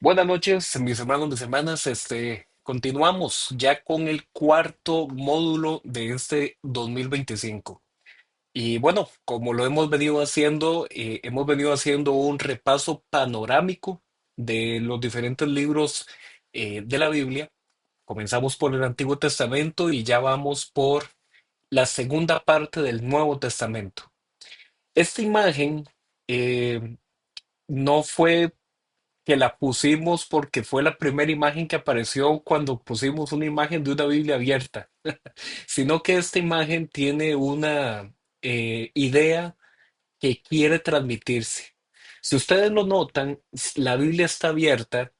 Buenas noches, mis hermanos, mis hermanas. Continuamos ya con el cuarto módulo de este 2025. Y bueno, como lo hemos venido haciendo un repaso panorámico de los diferentes libros de la Biblia. Comenzamos por el Antiguo Testamento y ya vamos por la segunda parte del Nuevo Testamento. Esta imagen eh, no fue que la pusimos porque fue la primera imagen que apareció cuando pusimos una imagen de una Biblia abierta, sino que esta imagen tiene una idea que quiere transmitirse. Si ustedes lo notan, la Biblia está abierta,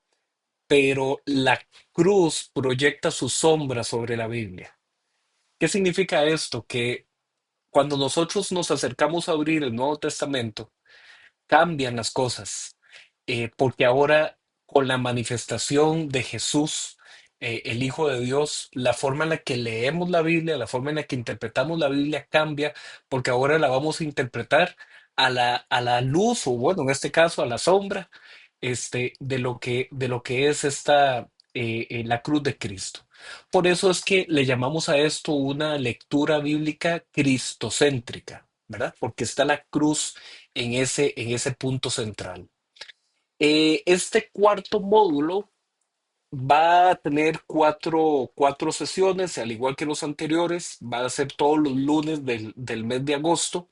pero la cruz proyecta su sombra sobre la Biblia. ¿Qué significa esto? Que cuando nosotros nos acercamos a abrir el Nuevo Testamento, cambian las cosas, porque ahora con la manifestación de Jesús, el Hijo de Dios, la forma en la que leemos la Biblia, la forma en la que interpretamos la Biblia cambia, porque ahora la vamos a interpretar a la luz, o bueno, en este caso a la sombra, de lo que es la cruz de Cristo. Por eso es que le llamamos a esto una lectura bíblica cristocéntrica, ¿verdad? Porque está la cruz en ese punto central. Este cuarto módulo va a tener cuatro sesiones, al igual que los anteriores, va a ser todos los lunes del mes de agosto.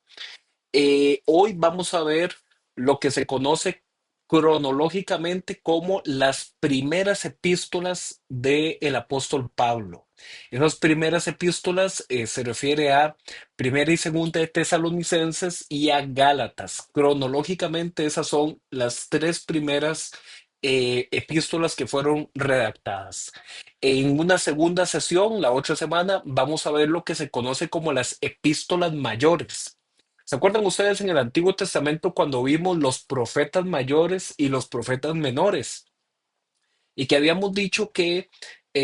Hoy vamos a ver lo que se conoce cronológicamente como las primeras epístolas del apóstol Pablo. Esas primeras epístolas se refiere a Primera y Segunda de Tesalonicenses y a Gálatas. Cronológicamente esas son las tres primeras epístolas que fueron redactadas. En una segunda sesión, la otra semana, vamos a ver lo que se conoce como las epístolas mayores. ¿Se acuerdan ustedes en el Antiguo Testamento cuando vimos los profetas mayores y los profetas menores? Y que habíamos dicho que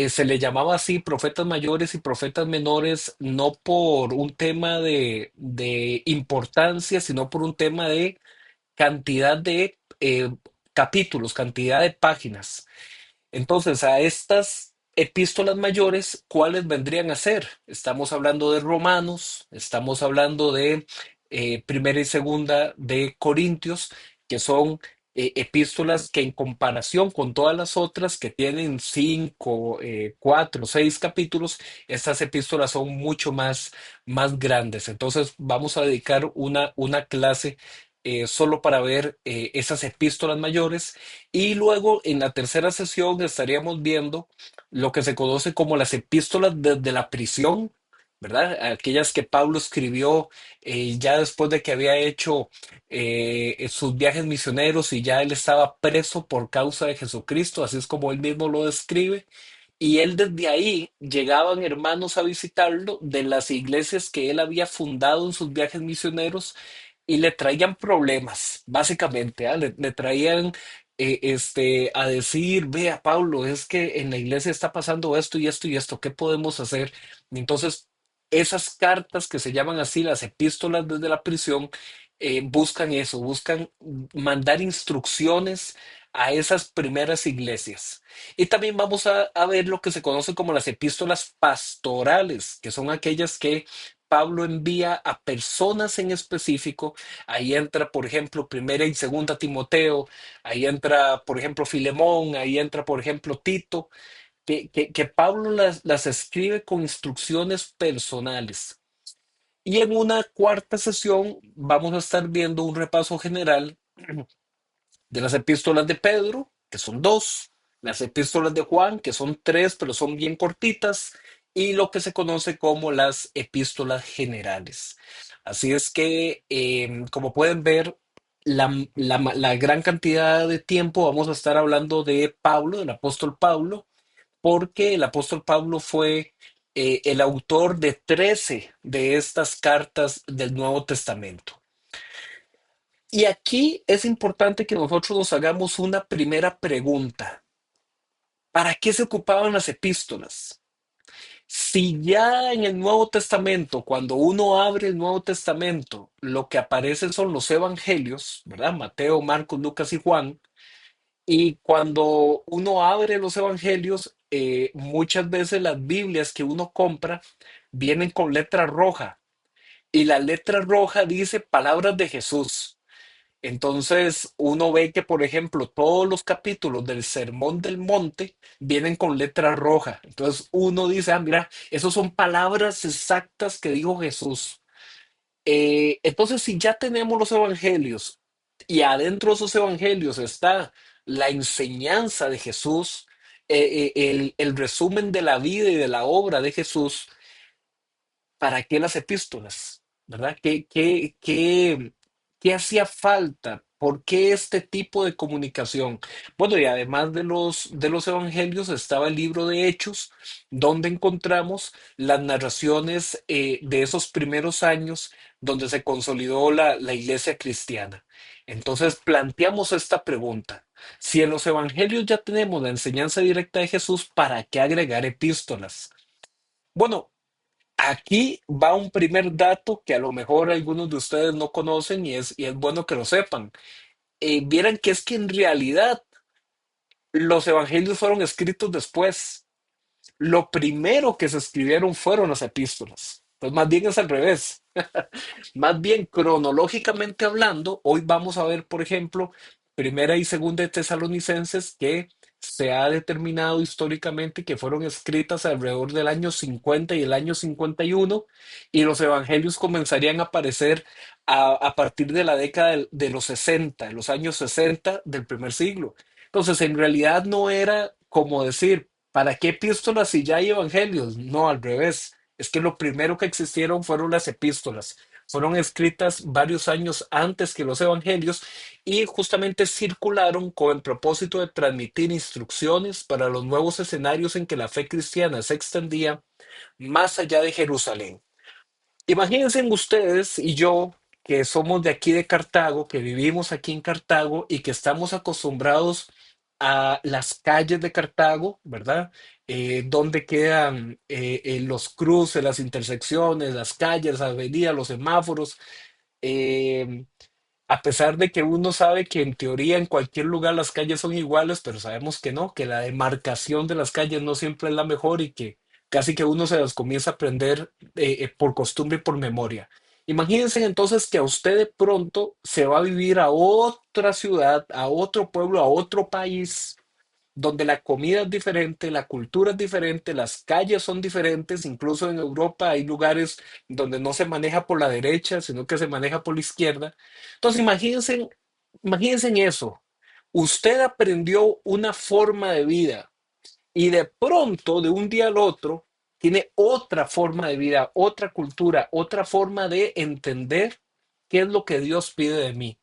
se le llamaba así profetas mayores y profetas menores no por un tema de importancia, sino por un tema de cantidad de capítulos, cantidad de páginas. Entonces, a estas epístolas mayores, ¿cuáles vendrían a ser? Estamos hablando de Romanos, estamos hablando de Primera y Segunda de Corintios, que son epístolas que en comparación con todas las otras que tienen cinco, cuatro, seis capítulos, estas epístolas son mucho más grandes. Entonces, vamos a dedicar una clase solo para ver esas epístolas mayores y luego en la tercera sesión estaríamos viendo lo que se conoce como las epístolas desde la prisión, ¿verdad? Aquellas que Pablo escribió ya después de que había hecho sus viajes misioneros y ya él estaba preso por causa de Jesucristo, así es como él mismo lo describe. Y él desde ahí llegaban hermanos a visitarlo de las iglesias que él había fundado en sus viajes misioneros y le traían problemas, básicamente, ¿ah? Le traían a decir, vea, Pablo, es que en la iglesia está pasando esto y esto y esto, ¿qué podemos hacer? Y entonces, esas cartas que se llaman así, las epístolas desde la prisión, buscan eso, buscan mandar instrucciones a esas primeras iglesias. Y también vamos a ver lo que se conoce como las epístolas pastorales, que son aquellas que Pablo envía a personas en específico. Ahí entra, por ejemplo, Primera y Segunda Timoteo, ahí entra, por ejemplo, Filemón, ahí entra, por ejemplo, Tito, que Pablo las escribe con instrucciones personales. Y en una cuarta sesión vamos a estar viendo un repaso general de las epístolas de Pedro, que son dos, las epístolas de Juan, que son tres, pero son bien cortitas, y lo que se conoce como las epístolas generales. Así es que, como pueden ver, la gran cantidad de tiempo vamos a estar hablando de Pablo, del apóstol Pablo, porque el apóstol Pablo fue el autor de 13 de estas cartas del Nuevo Testamento. Y aquí es importante que nosotros nos hagamos una primera pregunta. ¿Para qué se ocupaban las epístolas? Si ya en el Nuevo Testamento, cuando uno abre el Nuevo Testamento, lo que aparecen son los evangelios, ¿verdad? Mateo, Marcos, Lucas y Juan. Y cuando uno abre los evangelios, muchas veces las Biblias que uno compra vienen con letra roja y la letra roja dice palabras de Jesús. Entonces uno ve que, por ejemplo, todos los capítulos del Sermón del Monte vienen con letra roja. Entonces uno dice, ah, mira, esas son palabras exactas que dijo Jesús. Entonces, si ya tenemos los evangelios y adentro de esos evangelios está la enseñanza de Jesús, el resumen de la vida y de la obra de Jesús, ¿para qué las epístolas? ¿Verdad? ¿Qué hacía falta? ¿Por qué este tipo de comunicación? Bueno, y además de los evangelios estaba el libro de Hechos, donde encontramos las narraciones de esos primeros años donde se consolidó la iglesia cristiana. Entonces planteamos esta pregunta. Si en los evangelios ya tenemos la enseñanza directa de Jesús, ¿para qué agregar epístolas? Bueno, aquí va un primer dato que a lo mejor algunos de ustedes no conocen y es bueno que lo sepan. Vieran que es que en realidad los evangelios fueron escritos después. Lo primero que se escribieron fueron las epístolas. Pues más bien es al revés. Más bien, cronológicamente hablando, hoy vamos a ver, por ejemplo, primera y segunda de Tesalonicenses que se ha determinado históricamente que fueron escritas alrededor del año 50 y el año 51 y los evangelios comenzarían a aparecer a partir de la década de los 60, en los años 60 del primer siglo. Entonces, en realidad no era como decir, ¿para qué epístolas si ya hay evangelios? No, al revés. Es que lo primero que existieron fueron las epístolas. Fueron escritas varios años antes que los evangelios y justamente circularon con el propósito de transmitir instrucciones para los nuevos escenarios en que la fe cristiana se extendía más allá de Jerusalén. Imagínense ustedes y yo que somos de aquí de Cartago, que vivimos aquí en Cartago y que estamos acostumbrados a las calles de Cartago, ¿verdad? Donde quedan los cruces, las intersecciones, las calles, las avenidas, los semáforos. eh, a pesar de que uno sabe que en teoría en cualquier lugar las calles son iguales, pero sabemos que no, que la demarcación de las calles no siempre es la mejor y que casi que uno se las comienza a aprender por costumbre y por memoria. Imagínense entonces que a usted de pronto se va a vivir a otra ciudad, a otro pueblo, a otro país donde la comida es diferente, la cultura es diferente, las calles son diferentes, incluso en Europa hay lugares donde no se maneja por la derecha, sino que se maneja por la izquierda. Entonces, imagínense en eso. Usted aprendió una forma de vida y de pronto, de un día al otro, tiene otra forma de vida, otra cultura, otra forma de entender qué es lo que Dios pide de mí.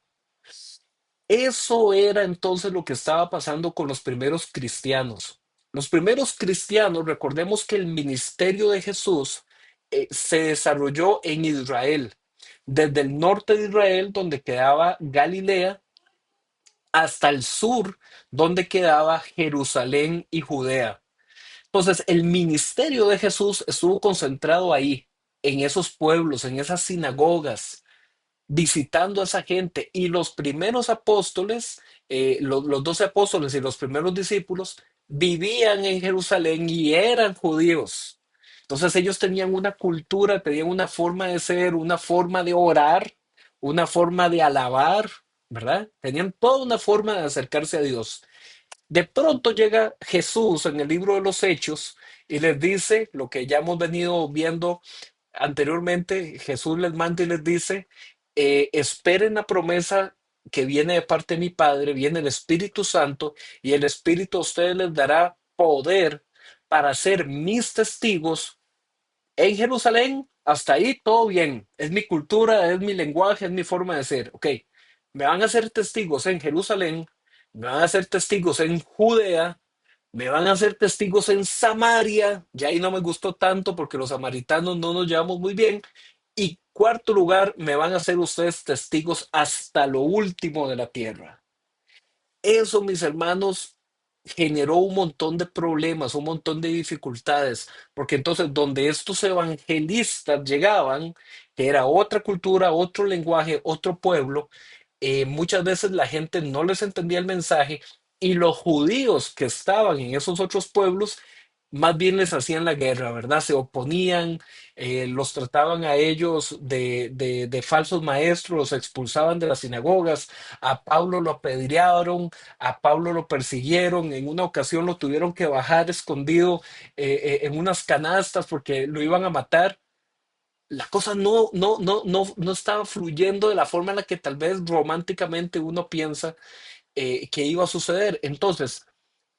Eso era entonces lo que estaba pasando con los primeros cristianos. Los primeros cristianos, recordemos que el ministerio de Jesús se desarrolló en Israel, desde el norte de Israel, donde quedaba Galilea, hasta el sur, donde quedaba Jerusalén y Judea. Entonces, el ministerio de Jesús estuvo concentrado ahí, en esos pueblos, en esas sinagogas, visitando a esa gente. Y los primeros apóstoles, los 12 apóstoles y los primeros discípulos, vivían en Jerusalén y eran judíos. Entonces ellos tenían una cultura, tenían una forma de ser, una forma de orar, una forma de alabar, ¿verdad? Tenían toda una forma de acercarse a Dios. De pronto llega Jesús en el libro de los Hechos y les dice lo que ya hemos venido viendo anteriormente. Jesús les manda y les dice, esperen la promesa que viene de parte de mi Padre, viene el Espíritu Santo y el Espíritu a ustedes les dará poder para ser mis testigos en Jerusalén. Hasta ahí todo bien, es mi cultura, es mi lenguaje, es mi forma de ser. Ok, me van a ser testigos en Jerusalén, me van a ser testigos en Judea, me van a hacer testigos en Samaria. Ya ahí no me gustó tanto porque los samaritanos no nos llevamos muy bien. Y cuarto lugar, me van a hacer ustedes testigos hasta lo último de la tierra. Eso, mis hermanos, generó un montón de problemas, un montón de dificultades, porque entonces donde estos evangelistas llegaban, que era otra cultura, otro lenguaje, otro pueblo, muchas veces la gente no les entendía el mensaje y los judíos que estaban en esos otros pueblos más bien les hacían la guerra, ¿verdad? Se oponían, los trataban a ellos de falsos maestros, los expulsaban de las sinagogas, a Pablo lo apedrearon, a Pablo lo persiguieron, en una ocasión lo tuvieron que bajar escondido en unas canastas porque lo iban a matar. La cosa no estaba fluyendo de la forma en la que tal vez románticamente uno piensa que iba a suceder. Entonces,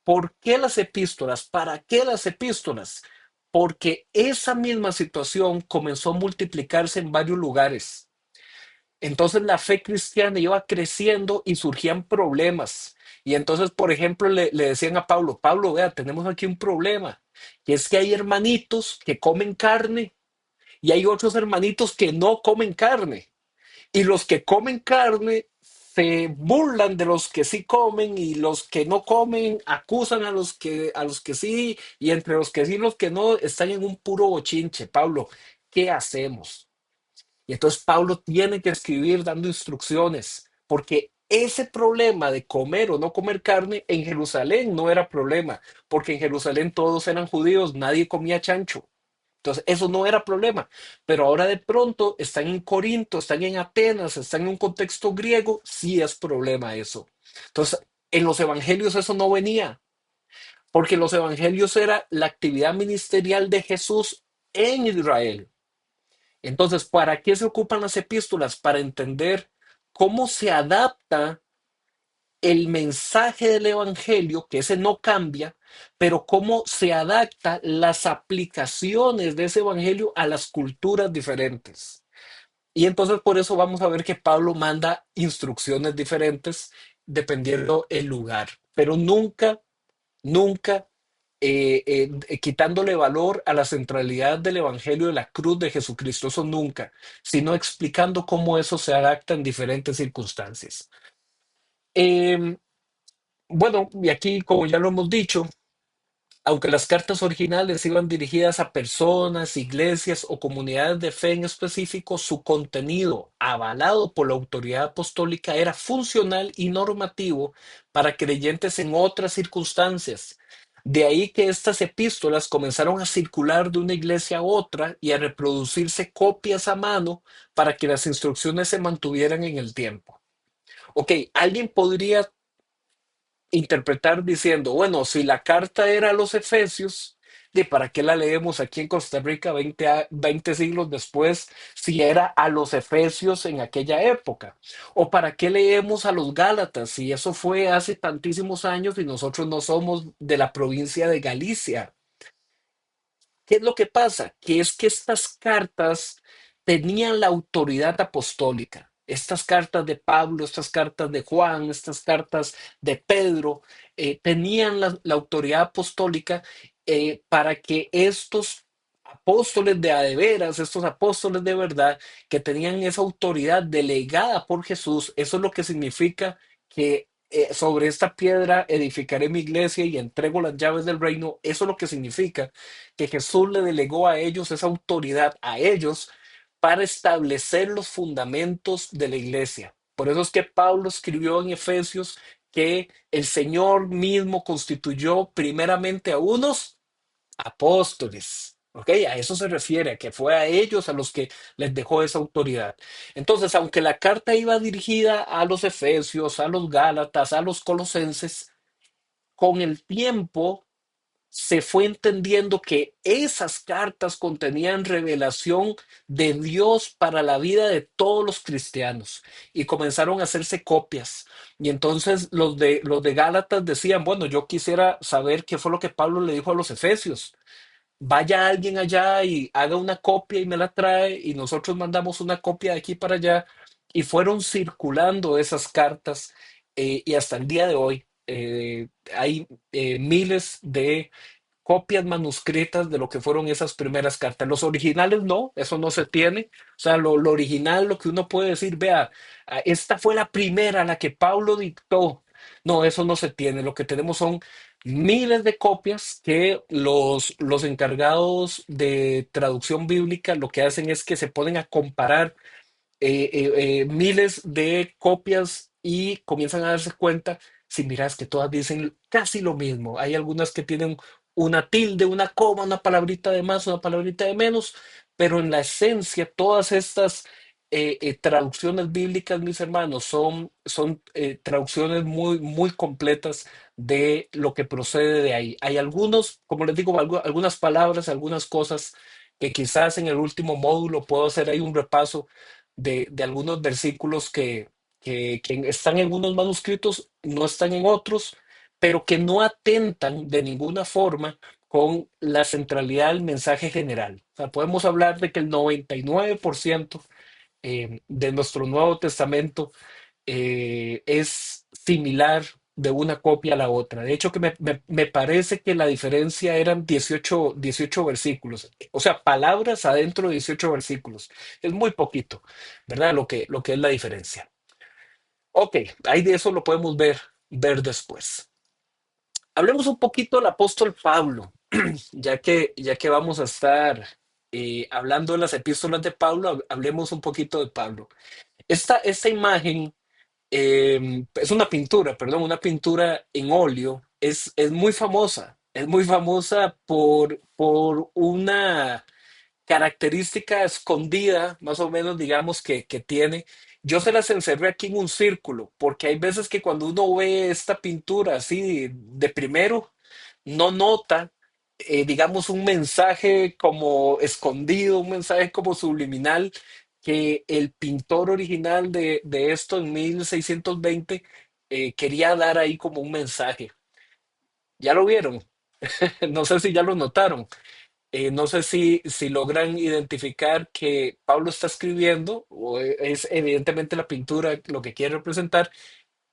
¿por qué las epístolas? ¿Para qué las epístolas? Porque esa misma situación comenzó a multiplicarse en varios lugares. Entonces la fe cristiana iba creciendo y surgían problemas. Y entonces, por ejemplo, le decían a Pablo, Pablo, vea, tenemos aquí un problema. Y es que hay hermanitos que comen carne y hay otros hermanitos que no comen carne. Y los que comen carne se burlan de los que sí comen y los que no comen acusan a los que sí y entre los que sí y los que no están en un puro bochinche. Pablo, ¿qué hacemos? Y entonces Pablo tiene que escribir dando instrucciones porque ese problema de comer o no comer carne en Jerusalén no era problema, porque en Jerusalén todos eran judíos, nadie comía chancho. Entonces, eso no era problema. Pero ahora de pronto están en Corinto, están en Atenas, están en un contexto griego, sí es problema eso. Entonces, en los evangelios eso no venía, porque en los evangelios era la actividad ministerial de Jesús en Israel. Entonces, ¿para qué se ocupan las epístolas? Para entender cómo se adapta el mensaje del evangelio, que ese no cambia, pero cómo se adapta las aplicaciones de ese evangelio a las culturas diferentes. Y entonces por eso vamos a ver que Pablo manda instrucciones diferentes dependiendo el lugar, pero nunca quitándole valor a la centralidad del evangelio de la cruz de Jesucristo, eso nunca, sino explicando cómo eso se adapta en diferentes circunstancias. Em, bueno, y aquí, como ya lo hemos dicho, aunque las cartas originales iban dirigidas a personas, iglesias o comunidades de fe en específico, su contenido, avalado por la autoridad apostólica, era funcional y normativo para creyentes en otras circunstancias. De ahí que estas epístolas comenzaron a circular de una iglesia a otra y a reproducirse copias a mano para que las instrucciones se mantuvieran en el tiempo. Ok, alguien podría interpretar diciendo, bueno, si la carta era a los Efesios, ¿de para qué la leemos aquí en Costa Rica 20 siglos después si era a los Efesios en aquella época? ¿O para qué leemos a los Gálatas si eso fue hace tantísimos años y nosotros no somos de la provincia de Galicia? ¿Qué es lo que pasa? Que es que estas cartas tenían la autoridad apostólica. Estas cartas de Pablo, estas cartas de Juan, estas cartas de Pedro, tenían la autoridad apostólica para que estos apóstoles de a de veras, estos apóstoles de verdad, que tenían esa autoridad delegada por Jesús, eso es lo que significa que sobre esta piedra edificaré mi iglesia y entrego las llaves del reino. Eso es lo que significa que Jesús le delegó a ellos esa autoridad, a ellos, para establecer los fundamentos de la iglesia. Por eso es que Pablo escribió en Efesios que el Señor mismo constituyó primeramente a unos apóstoles. ¿Ok? A eso se refiere, a que fue a ellos a los que les dejó esa autoridad. Entonces, aunque la carta iba dirigida a los efesios, a los gálatas, a los colosenses, con el tiempo se fue entendiendo que esas cartas contenían revelación de Dios para la vida de todos los cristianos y comenzaron a hacerse copias. Y entonces los de Gálatas decían, bueno, yo quisiera saber qué fue lo que Pablo le dijo a los efesios. Vaya alguien allá y haga una copia y me la trae y nosotros mandamos una copia de aquí para allá y fueron circulando esas cartas y hasta el día de hoy hay miles de copias manuscritas de lo que fueron esas primeras cartas. Los originales no, eso no se tiene. O sea, lo original, lo que uno puede decir, vea, esta fue la primera, la que Pablo dictó. No, eso no se tiene. Lo que tenemos son miles de copias que los encargados de traducción bíblica lo que hacen es que se ponen a comparar miles de copias y comienzan a darse cuenta si miras que todas dicen casi lo mismo. Hay algunas que tienen una tilde, una coma, una palabrita de más, una palabrita de menos, pero en la esencia todas estas traducciones bíblicas, mis hermanos, son traducciones muy, muy completas de lo que procede de ahí. Hay algunos, como les digo, algunas palabras, algunas cosas que quizás en el último módulo puedo hacer ahí un repaso de algunos versículos que están en unos manuscritos, no están en otros, pero que no atentan de ninguna forma con la centralidad del mensaje general. O sea, podemos hablar de que el 99% de nuestro Nuevo Testamento es similar de una copia a la otra. De hecho, que me parece que la diferencia eran 18 versículos, o sea, palabras adentro de 18 versículos. Es muy poquito, ¿verdad? Lo que es la diferencia. Ok, ahí de eso lo podemos ver después. Hablemos un poquito del apóstol Pablo, ya que vamos a estar hablando de las epístolas de Pablo, hablemos un poquito de Pablo. Esta imagen es una pintura, perdón, una pintura en óleo. Es muy famosa por una característica escondida, más o menos, digamos, que tiene. Yo se las encerré aquí en un círculo, porque hay veces que cuando uno ve esta pintura así de primero, no nota, digamos, un mensaje como escondido, un mensaje como subliminal, que el pintor original de esto en 1620 quería dar ahí como un mensaje. ¿Ya lo vieron? No sé si ya lo notaron. No sé si logran identificar que Pablo está escribiendo, o es evidentemente la pintura lo que quiere representar,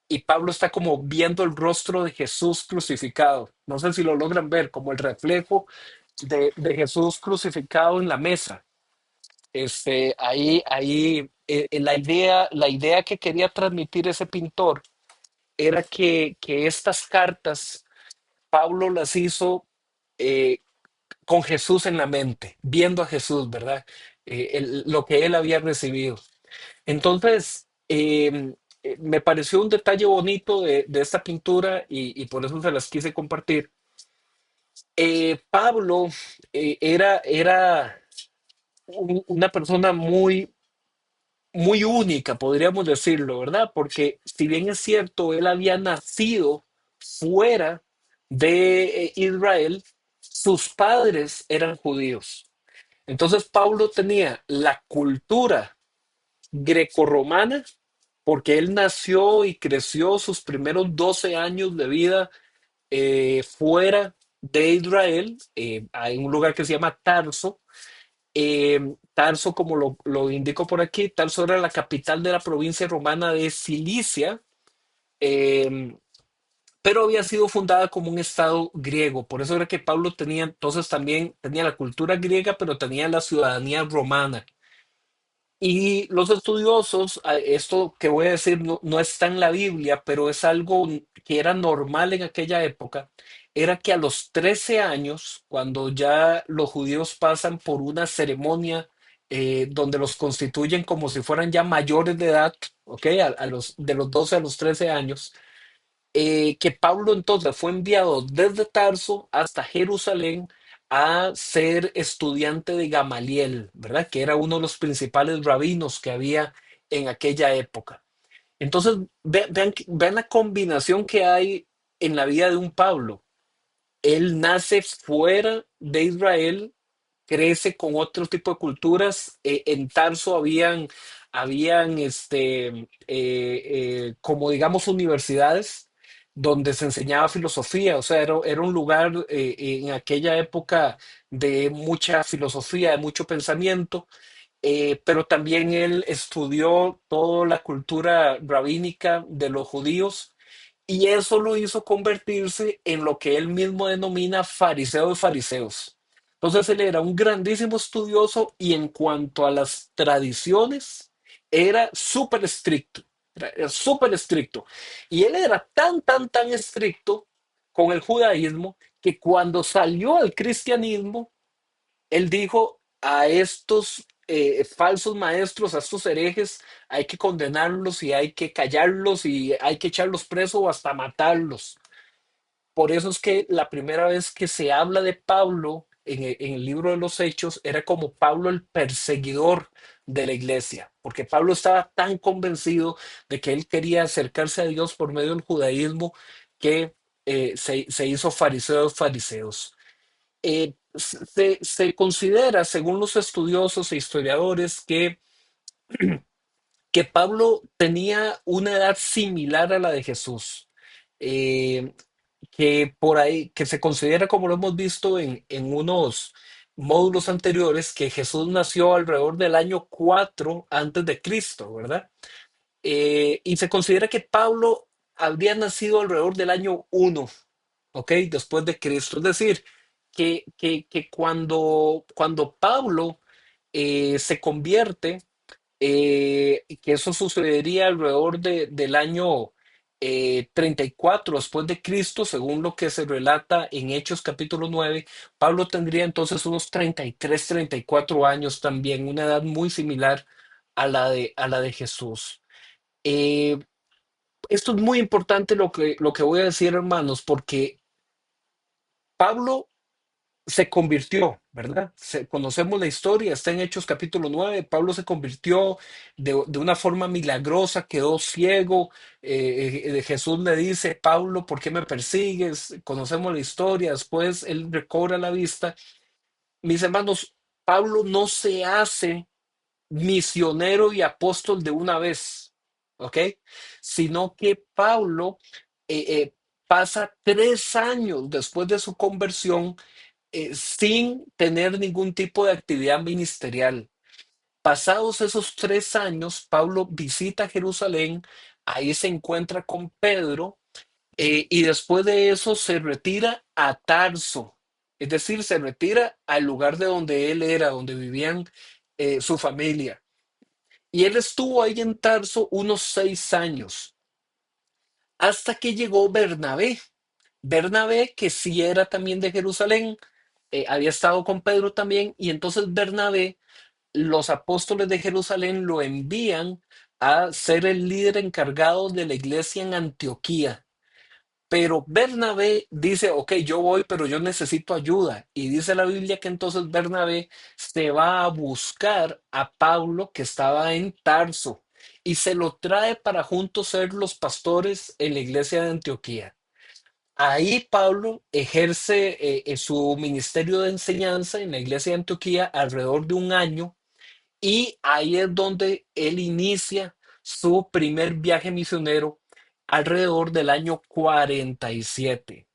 y Pablo está como viendo el rostro de Jesús crucificado. No sé si lo logran ver, como el reflejo de Jesús crucificado en la mesa. La idea que quería transmitir ese pintor era que estas cartas Pablo las hizo eh, con Jesús en la mente, viendo a Jesús, ¿verdad? Lo que él había recibido. Entonces, me pareció un detalle bonito de esta pintura y por eso se las quise compartir. Pablo era una persona muy, muy única, podríamos decirlo, ¿verdad? Porque si bien es cierto, él había nacido fuera de Israel, sus padres eran judíos. Entonces Pablo tenía la cultura grecorromana porque él nació y creció sus primeros 12 años de vida fuera de Israel, hay un lugar que se llama Tarso. Tarso, como lo indico por aquí, Tarso era la capital de la provincia romana de Cilicia, eh, pero había sido fundada como un estado griego. Por eso era que Pablo tenía, entonces también tenía la cultura griega, pero tenía la ciudadanía romana. Y los estudiosos, esto que voy a decir no está en la Biblia, pero es algo que era normal en aquella época, era que a los 13 años, cuando ya los judíos pasan por una ceremonia donde los constituyen como si fueran ya mayores de edad, ¿ok? De los 12 a los 13 años, que Pablo entonces fue enviado desde Tarso hasta Jerusalén a ser estudiante de Gamaliel, ¿verdad? Que era uno de los principales rabinos que había en aquella época. Entonces, vean la combinación que hay en la vida de un Pablo. Él nace fuera de Israel, crece con otro tipo de culturas. En Tarso habían como digamos, universidades donde se enseñaba filosofía. O sea, era un lugar en aquella época de mucha filosofía, de mucho pensamiento. Pero también él estudió toda la cultura rabínica de los judíos y eso lo hizo convertirse en lo que él mismo denomina fariseo de fariseos. Entonces él era un grandísimo estudioso y en cuanto a las tradiciones, era súper estricto. Era súper estricto. Y él era tan, tan, tan estricto con el judaísmo que cuando salió al cristianismo, él dijo a estos falsos maestros, a estos herejes, hay que condenarlos y hay que callarlos y hay que echarlos presos o hasta matarlos. Por eso es que la primera vez que se habla de Pablo en el libro de los Hechos era como Pablo el perseguidor de la iglesia, porque Pablo estaba tan convencido de que él quería acercarse a Dios por medio del judaísmo que se hizo fariseo de fariseos. Se considera, según los estudiosos e historiadores, que Pablo tenía una edad similar a la de Jesús. Eh, que por ahí, que se considera, como lo hemos visto en unos módulos anteriores, que Jesús nació alrededor del año 4 antes de Cristo, ¿verdad? Y se considera que Pablo habría nacido alrededor del año 1, ¿ok? Después de Cristo. Es decir, que cuando Pablo se convierte, y que eso sucedería alrededor del año 34 después de Cristo, según lo que se relata en Hechos capítulo 9. Pablo tendría entonces unos 33, 34 años también, una edad muy similar a la de Jesús. Eh, Esto es muy importante lo que voy a decir, hermanos, porque Pablo se convirtió, ¿verdad? Conocemos la historia, está en Hechos capítulo 9. Pablo se convirtió de una forma milagrosa, quedó ciego. Jesús le dice, Pablo, ¿por qué me persigues? Conocemos la historia, después él recobra la vista. Mis hermanos, Pablo no se hace misionero y apóstol de una vez, ¿ok? Sino que Pablo pasa 3 años después de su conversión sin tener ningún tipo de actividad ministerial. Pasados esos 3 años, Pablo visita Jerusalén, ahí se encuentra con Pedro, y después de eso se retira a Tarso, es decir, se retira al lugar de donde él era, donde vivían su familia. Y él estuvo ahí en Tarso unos 6 años, hasta que llegó Bernabé. Bernabé, que sí era también de Jerusalén, había estado con Pedro también, y entonces Bernabé, los apóstoles de Jerusalén lo envían a ser el líder encargado de la iglesia en Antioquía. Pero Bernabé dice, ok, yo voy, pero yo necesito ayuda. Y dice la Biblia que entonces Bernabé se va a buscar a Pablo que estaba en Tarso y se lo trae para juntos ser los pastores en la iglesia de Antioquía. Ahí Pablo ejerce su ministerio de enseñanza en la iglesia de Antioquía alrededor de un año, y ahí es donde él inicia su primer viaje misionero alrededor del año 47.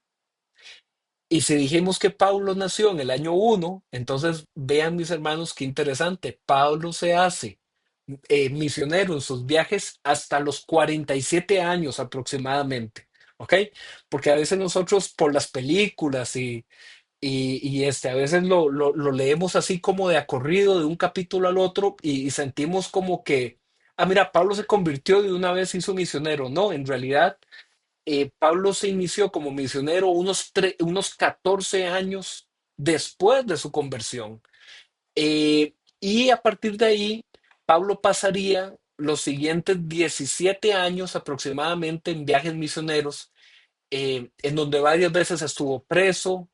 Y si dijimos que Pablo nació en el año 1, entonces vean mis hermanos qué interesante. Pablo se hace misionero en sus viajes hasta los 47 años aproximadamente, ¿ok? Porque a veces nosotros por las películas a veces lo leemos así como de a corrido, de un capítulo al otro, y sentimos como que, ah, mira, Pablo se convirtió de una vez, hizo misionero. No, en realidad, Pablo se inició como misionero unos 14 años después de su conversión. Y a partir de ahí, Pablo pasaría los siguientes 17 años aproximadamente en viajes misioneros, en donde varias veces estuvo preso,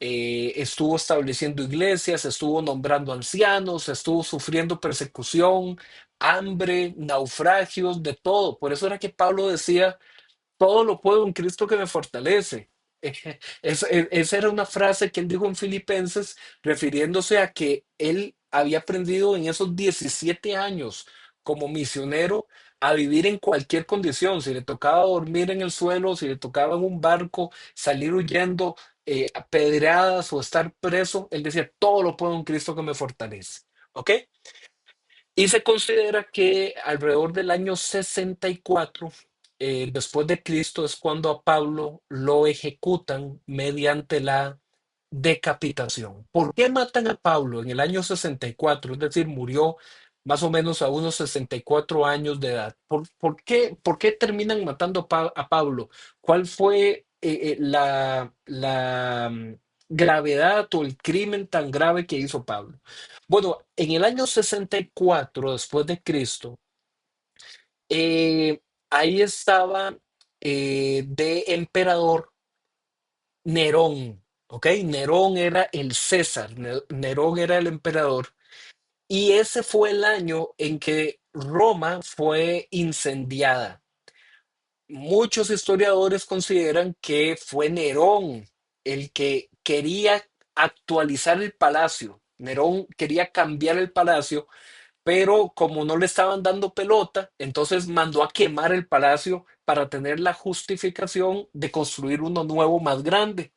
estuvo estableciendo iglesias, estuvo nombrando ancianos, estuvo sufriendo persecución, hambre, naufragios, de todo. Por eso era que Pablo decía, todo lo puedo en Cristo que me fortalece. Esa era una frase que él dijo en Filipenses, refiriéndose a que él había aprendido en esos 17 años como misionero a vivir en cualquier condición. Si le tocaba dormir en el suelo, si le tocaba en un barco, salir huyendo, a pedradas o estar preso, él decía, todo lo puedo en Cristo que me fortalece. ¿Ok? Y se considera que alrededor del año 64, después de Cristo, es cuando a Pablo lo ejecutan mediante la decapitación. ¿Por qué matan a Pablo en el año 64? Es decir, murió más o menos a unos 64 años de edad. Por qué terminan matando a Pablo? ¿Cuál fue gravedad o el crimen tan grave que hizo Pablo. Bueno, en el año 64 después de Cristo, eh, ahí estaba de emperador Nerón, ¿ok? Nerón era el César, Nerón era el emperador, y ese fue el año en que Roma fue incendiada. Muchos historiadores consideran que fue Nerón el que quería actualizar el palacio. Nerón quería cambiar el palacio, pero como no le estaban dando pelota, entonces mandó a quemar el palacio para tener la justificación de construir uno nuevo más grande.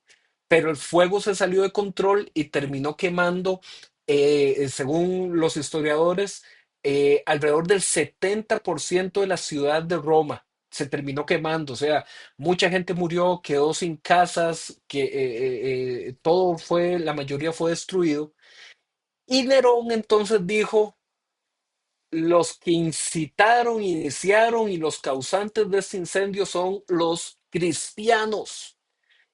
Pero el fuego se salió de control y terminó quemando, según los historiadores, alrededor del 70% de la ciudad de Roma. Se terminó quemando, o sea, mucha gente murió, quedó sin casas, que todo fue, la mayoría fue destruido. Y Nerón entonces dijo, los que incitaron, iniciaron y los causantes de este incendio son los cristianos.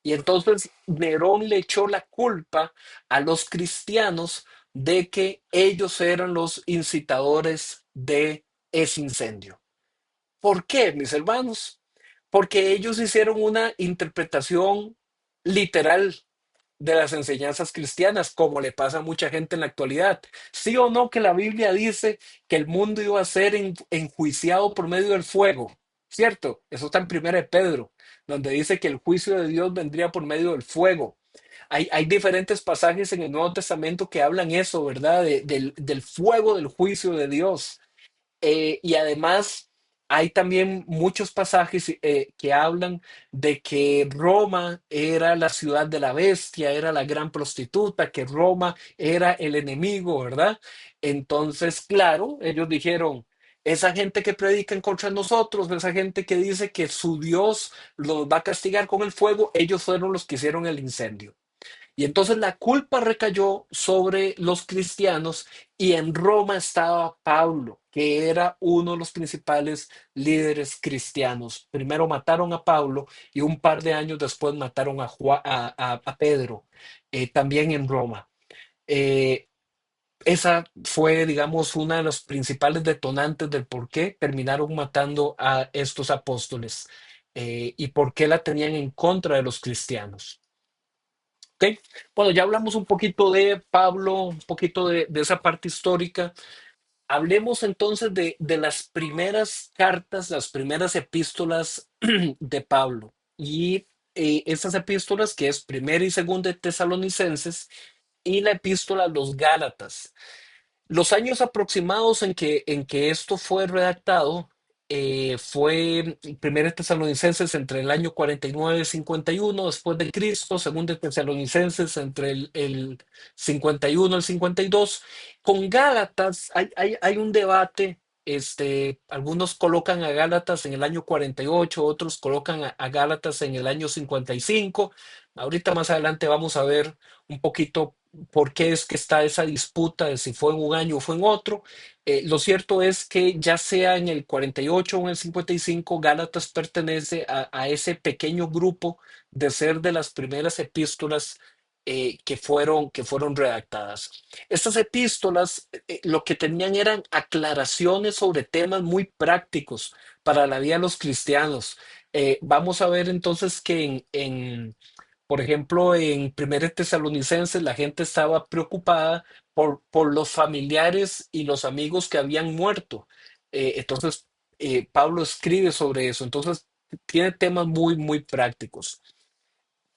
Y entonces Nerón le echó la culpa a los cristianos de que ellos eran los incitadores de ese incendio. ¿Por qué, mis hermanos? Porque ellos hicieron una interpretación literal de las enseñanzas cristianas, como le pasa a mucha gente en la actualidad. Sí o no que la Biblia dice que el mundo iba a ser enjuiciado por medio del fuego, ¿cierto? Eso está en Primera de Pedro, donde dice que el juicio de Dios vendría por medio del fuego. Hay diferentes pasajes en el Nuevo Testamento que hablan eso, ¿verdad? Del fuego del juicio de Dios. Y además hay también muchos pasajes que hablan de que Roma era la ciudad de la bestia, era la gran prostituta, que Roma era el enemigo, ¿verdad? Entonces, claro, ellos dijeron, esa gente que predica en contra de nosotros, esa gente que dice que su Dios los va a castigar con el fuego, ellos fueron los que hicieron el incendio. Y entonces la culpa recayó sobre los cristianos y en Roma estaba Pablo, que era uno de los principales líderes cristianos. Primero mataron a Pablo y un par de años después mataron a Pedro, también en Roma. Eh, Esa fue, digamos, una de los principales detonantes del por qué terminaron matando a estos apóstoles, y por qué la tenían en contra de los cristianos. Ok, bueno, ya hablamos un poquito de Pablo, un poquito de esa parte histórica. Hablemos entonces de las primeras cartas, las primeras epístolas de Pablo. Y esas epístolas, que es primera y segunda de Tesalonicenses y la epístola a los Gálatas. Los años aproximados en que esto fue redactado fue Primera de Tesalonicenses entre el año 49 y 51 después de Cristo, Segunda de Tesalonicenses entre el 51 al 52. Con Gálatas hay un debate. Algunos colocan a Gálatas en el año 48, otros colocan a Gálatas en el año 55. Ahorita más adelante vamos a ver un poquito por qué es que está esa disputa de si fue en un año o fue en otro. Lo cierto es que ya sea en el 48 o en el 55, Gálatas pertenece a ese pequeño grupo de ser de las primeras epístolas que fueron redactadas. Estas epístolas lo que tenían eran aclaraciones sobre temas muy prácticos para la vida de los cristianos. Vamos a ver entonces que por ejemplo, en Primera Tesalonicenses la gente estaba preocupada por los familiares y los amigos que habían muerto. Entonces, Pablo escribe sobre eso. Entonces, tiene temas muy, muy prácticos.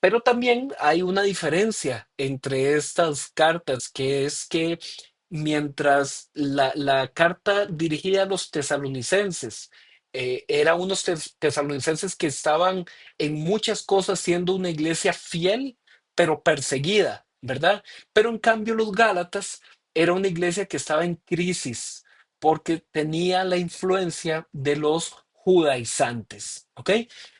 Pero también hay una diferencia entre estas cartas, que es que mientras la carta dirigida a los tesalonicenses era unos tesalonicenses que estaban en muchas cosas siendo una iglesia fiel, pero perseguida, ¿verdad? Pero en cambio los Gálatas era una iglesia que estaba en crisis porque tenía la influencia de los judaizantes, ¿ok?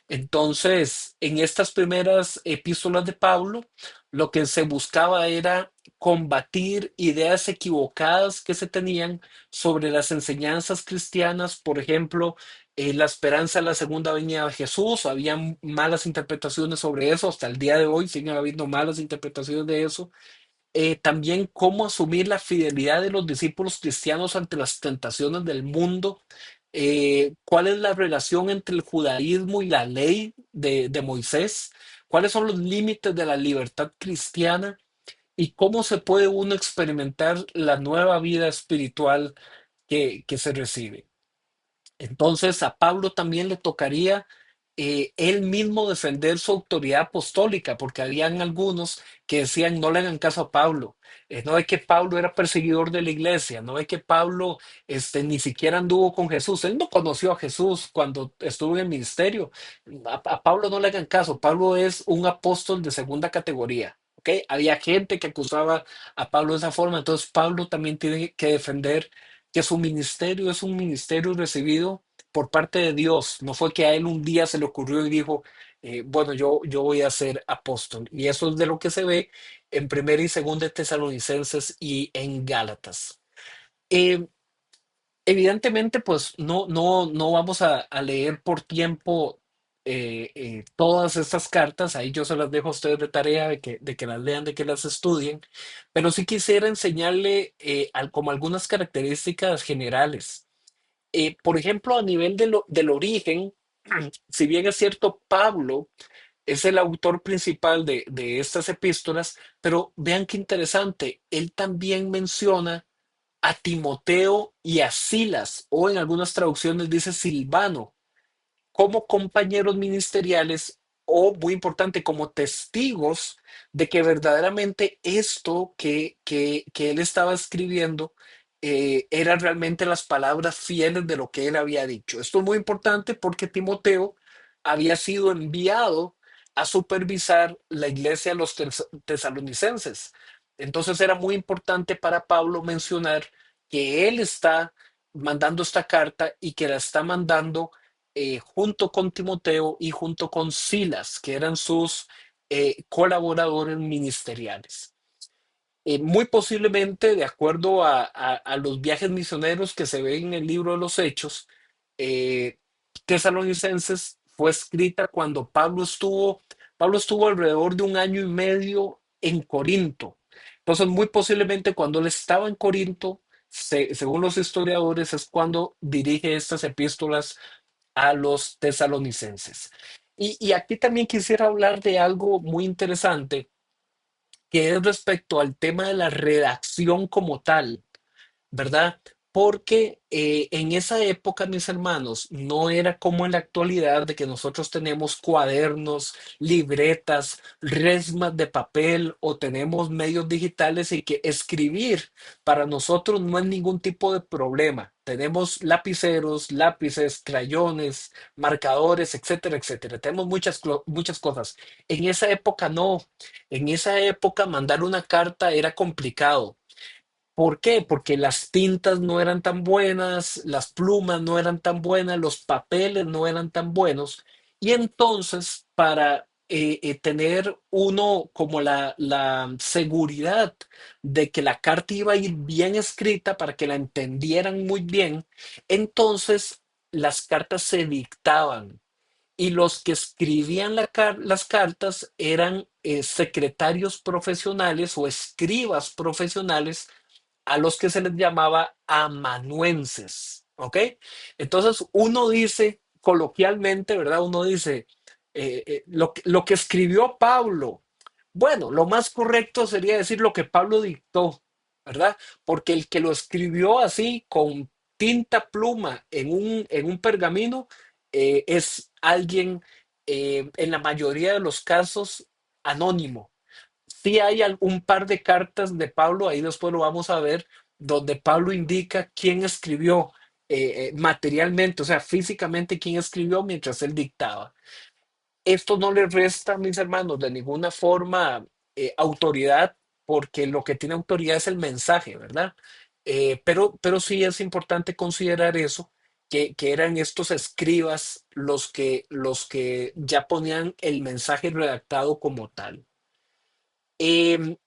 Entonces, en estas primeras epístolas de Pablo, lo que se buscaba era combatir ideas equivocadas que se tenían sobre las enseñanzas cristianas, por ejemplo, la esperanza de la segunda venida de Jesús. Habían malas interpretaciones sobre eso, hasta el día de hoy siguen habiendo malas interpretaciones de eso. También cómo asumir la fidelidad de los discípulos cristianos ante las tentaciones del mundo. ¿Cuál es la relación entre el judaísmo y la ley de Moisés? ¿Cuáles son los límites de la libertad cristiana? ¿Y cómo se puede uno experimentar la nueva vida espiritual que se recibe? Entonces a Pablo también le tocaría él mismo defender su autoridad apostólica, porque habían algunos que decían no le hagan caso a Pablo. No es que Pablo era perseguidor de la iglesia, no es que Pablo ni siquiera anduvo con Jesús, él no conoció a Jesús cuando estuvo en el ministerio. A Pablo no le hagan caso, Pablo es un apóstol de segunda categoría. ¿Ok? Había gente que acusaba a Pablo de esa forma, entonces Pablo también tiene que defender que su ministerio es un ministerio recibido por parte de Dios. No fue que a él un día se le ocurrió y dijo, bueno, yo voy a ser apóstol. Y eso es de lo que se ve en primera y segunda de Tesalonicenses y en Gálatas. Eh, Evidentemente, pues no vamos a leer por tiempo todas estas cartas. Ahí yo se las dejo a ustedes de tarea de que las lean, de que las estudien. Pero sí quisiera enseñarle como algunas características generales. Por ejemplo, a nivel del origen, si bien es cierto, Pablo es el autor principal de estas epístolas, pero vean qué interesante, él también menciona a Timoteo y a Silas, o en algunas traducciones dice Silvano, como compañeros ministeriales o, muy importante, como testigos de que verdaderamente esto que él estaba escribiendo eran realmente las palabras fieles de lo que él había dicho. Esto es muy importante porque Timoteo había sido enviado a supervisar la iglesia de los tesalonicenses. Entonces era muy importante para Pablo mencionar que él está mandando esta carta y que la está mandando junto con Timoteo y junto con Silas, que eran sus colaboradores ministeriales. Muy posiblemente, de acuerdo a los viajes misioneros que se ven en el libro de los Hechos, eh, Tesalonicenses fue escrita cuando Pablo estuvo alrededor de un año y medio en Corinto. Entonces, muy posiblemente cuando él estaba en Corinto, según los historiadores, es cuando dirige estas epístolas a los tesalonicenses. Y aquí también quisiera hablar de algo muy interesante, que es respecto al tema de la redacción como tal. ¿Verdad? Porque en esa época, mis hermanos, no era como en la actualidad de que nosotros tenemos cuadernos, libretas, resmas de papel o tenemos medios digitales y que escribir para nosotros no es ningún tipo de problema. Tenemos lapiceros, lápices, crayones, marcadores, etcétera, etcétera. Tenemos muchas cosas. En esa época no. En esa época mandar una carta era complicado. ¿Por qué? Porque las tintas no eran tan buenas, las plumas no eran tan buenas, los papeles no eran tan buenos. Y entonces, para tener uno como la seguridad de que la carta iba a ir bien escrita para que la entendieran muy bien, entonces las cartas se dictaban. Y los que escribían las cartas eran secretarios profesionales o escribas profesionales a los que se les llamaba amanuenses, ¿ok? Entonces uno dice coloquialmente, ¿verdad? Uno dice lo que escribió Pablo. Bueno, lo más correcto sería decir lo que Pablo dictó, ¿verdad? Porque el que lo escribió así con tinta pluma en un pergamino es alguien, en la mayoría de los casos, anónimo. Sí hay un par de cartas de Pablo, ahí después lo vamos a ver, donde Pablo indica quién escribió materialmente, o sea, físicamente quién escribió mientras él dictaba. Esto no le resta, mis hermanos, de ninguna forma autoridad, porque lo que tiene autoridad es el mensaje, ¿verdad? Pero sí es importante considerar eso, que eran estos escribas los que ya ponían el mensaje redactado como tal. Eh,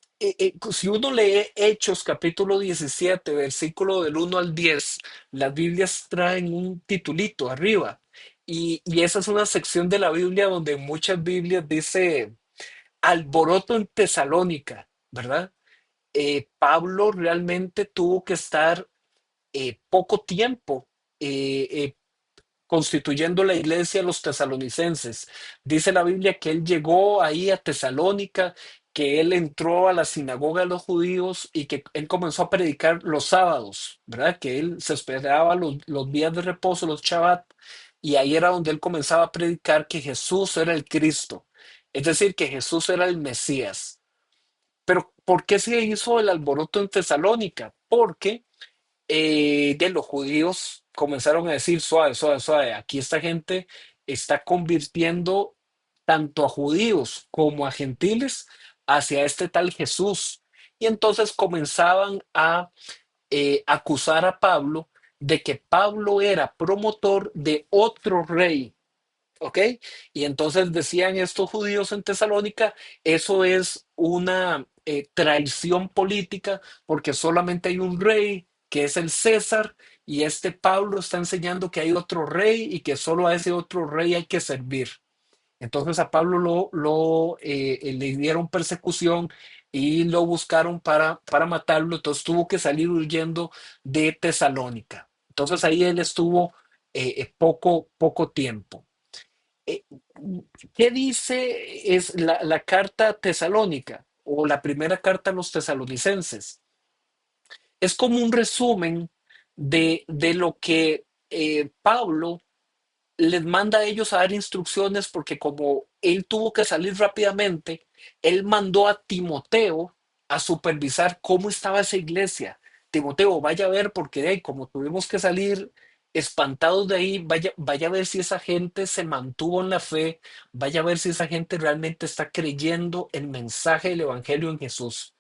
si uno lee Hechos capítulo 17 versículo del 1 al 10, las Biblias traen un titulito arriba Y esa es una sección de la Biblia donde en muchas Biblias dice alboroto en Tesalónica, ¿verdad? Pablo realmente tuvo que estar poco tiempo constituyendo la iglesia de los tesalonicenses. Dice la Biblia que él llegó ahí a Tesalónica, que él entró a la sinagoga de los judíos y que él comenzó a predicar los sábados, ¿verdad? Que él se esperaba los días de reposo, los Shabbat, y ahí era donde él comenzaba a predicar que Jesús era el Cristo, es decir, que Jesús era el Mesías. Pero ¿por qué se hizo el alboroto en Tesalónica? Porque de los judíos comenzaron a decir, suave, suave, suave, aquí esta gente está convirtiendo tanto a judíos como a gentiles hacia este tal Jesús. Y entonces comenzaban a acusar a Pablo de que Pablo era promotor de otro rey. ¿Ok? Y entonces decían estos judíos en Tesalónica, eso es una traición política porque solamente hay un rey que es el César y este Pablo está enseñando que hay otro rey y que solo a ese otro rey hay que servir. Entonces a Pablo le dieron persecución y lo buscaron para matarlo, entonces tuvo que salir huyendo de Tesalónica. Entonces ahí él estuvo poco tiempo. Eh, ¿Qué dice es la carta tesalónica o la primera carta a los tesalonicenses? Es como un resumen de lo que Pablo les manda a ellos a dar instrucciones porque como él tuvo que salir rápidamente, él mandó a Timoteo a supervisar cómo estaba esa iglesia. Timoteo, vaya a ver porque como tuvimos que salir espantados de ahí, vaya a ver si esa gente se mantuvo en la fe, vaya a ver si esa gente realmente está creyendo el mensaje del Evangelio en Jesús.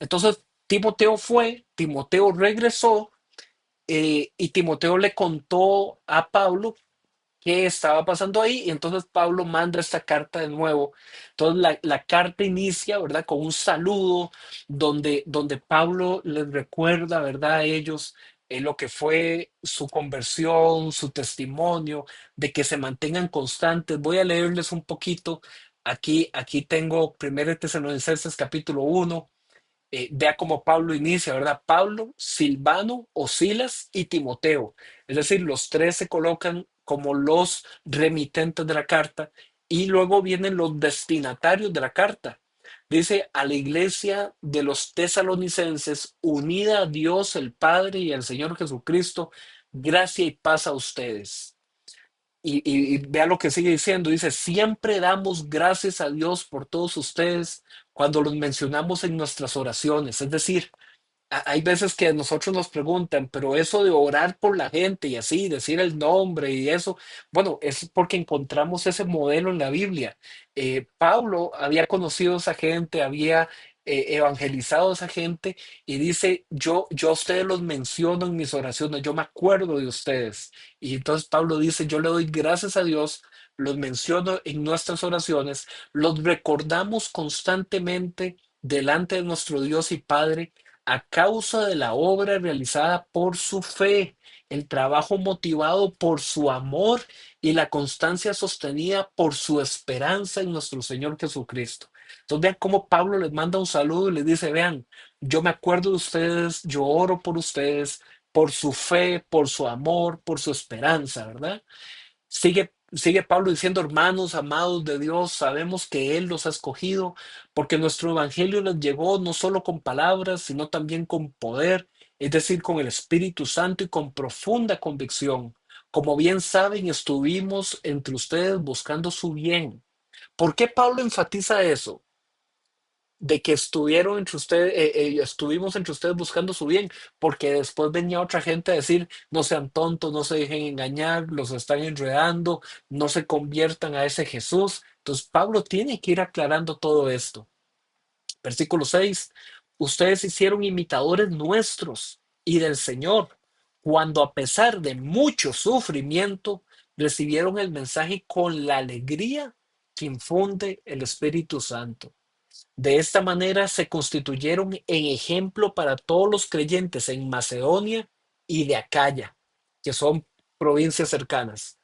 Entonces, Timoteo fue, Timoteo regresó y Timoteo le contó a Pablo qué estaba pasando ahí. Y entonces Pablo manda esta carta de nuevo. Entonces la carta inicia, ¿verdad? Con un saludo donde Pablo les recuerda, ¿verdad? A ellos lo que fue su conversión, su testimonio, de que se mantengan constantes. Voy a leerles un poquito. Aquí tengo 1 Tesalonicenses capítulo 1. Vea cómo Pablo inicia, ¿verdad? Pablo, Silvano o Silas y Timoteo. Es decir, los tres se colocan como los remitentes de la carta y luego vienen los destinatarios de la carta. Dice a la iglesia de los tesalonicenses, unida a Dios el Padre y al Señor Jesucristo, gracia y paz a ustedes. Y vea lo que sigue diciendo, dice, siempre damos gracias a Dios por todos ustedes cuando los mencionamos en nuestras oraciones. Es decir, hay veces que a nosotros nos preguntan, pero eso de orar por la gente y así, decir el nombre y eso, bueno, es porque encontramos ese modelo en la Biblia. Pablo había conocido a esa gente, había evangelizado a esa gente y dice, yo a ustedes los menciono en mis oraciones, yo me acuerdo de ustedes. Y entonces Pablo dice, yo le doy gracias a Dios, los menciono en nuestras oraciones, los recordamos constantemente delante de nuestro Dios y Padre a causa de la obra realizada por su fe, el trabajo motivado por su amor y la constancia sostenida por su esperanza en nuestro Señor Jesucristo. Entonces vean cómo Pablo les manda un saludo y les dice, vean, yo me acuerdo de ustedes, yo oro por ustedes, por su fe, por su amor, por su esperanza, ¿verdad? Sigue Pablo diciendo, hermanos amados de Dios, sabemos que Él los ha escogido porque nuestro evangelio les llegó no solo con palabras, sino también con poder, es decir, con el Espíritu Santo y con profunda convicción. Como bien saben, estuvimos entre ustedes buscando su bien. ¿Por qué Pablo enfatiza eso? De que estuvieron entre ustedes, estuvimos entre ustedes buscando su bien, porque después venía otra gente a decir, no sean tontos, no se dejen engañar, los están enredando, no se conviertan a ese Jesús. Entonces Pablo tiene que ir aclarando todo esto. Versículo 6: ustedes hicieron imitadores nuestros y del Señor, cuando a pesar de mucho sufrimiento, recibieron el mensaje con la alegría que infunde el Espíritu Santo. De esta manera se constituyeron en ejemplo para todos los creyentes en Macedonia y de Acaya, que son provincias cercanas.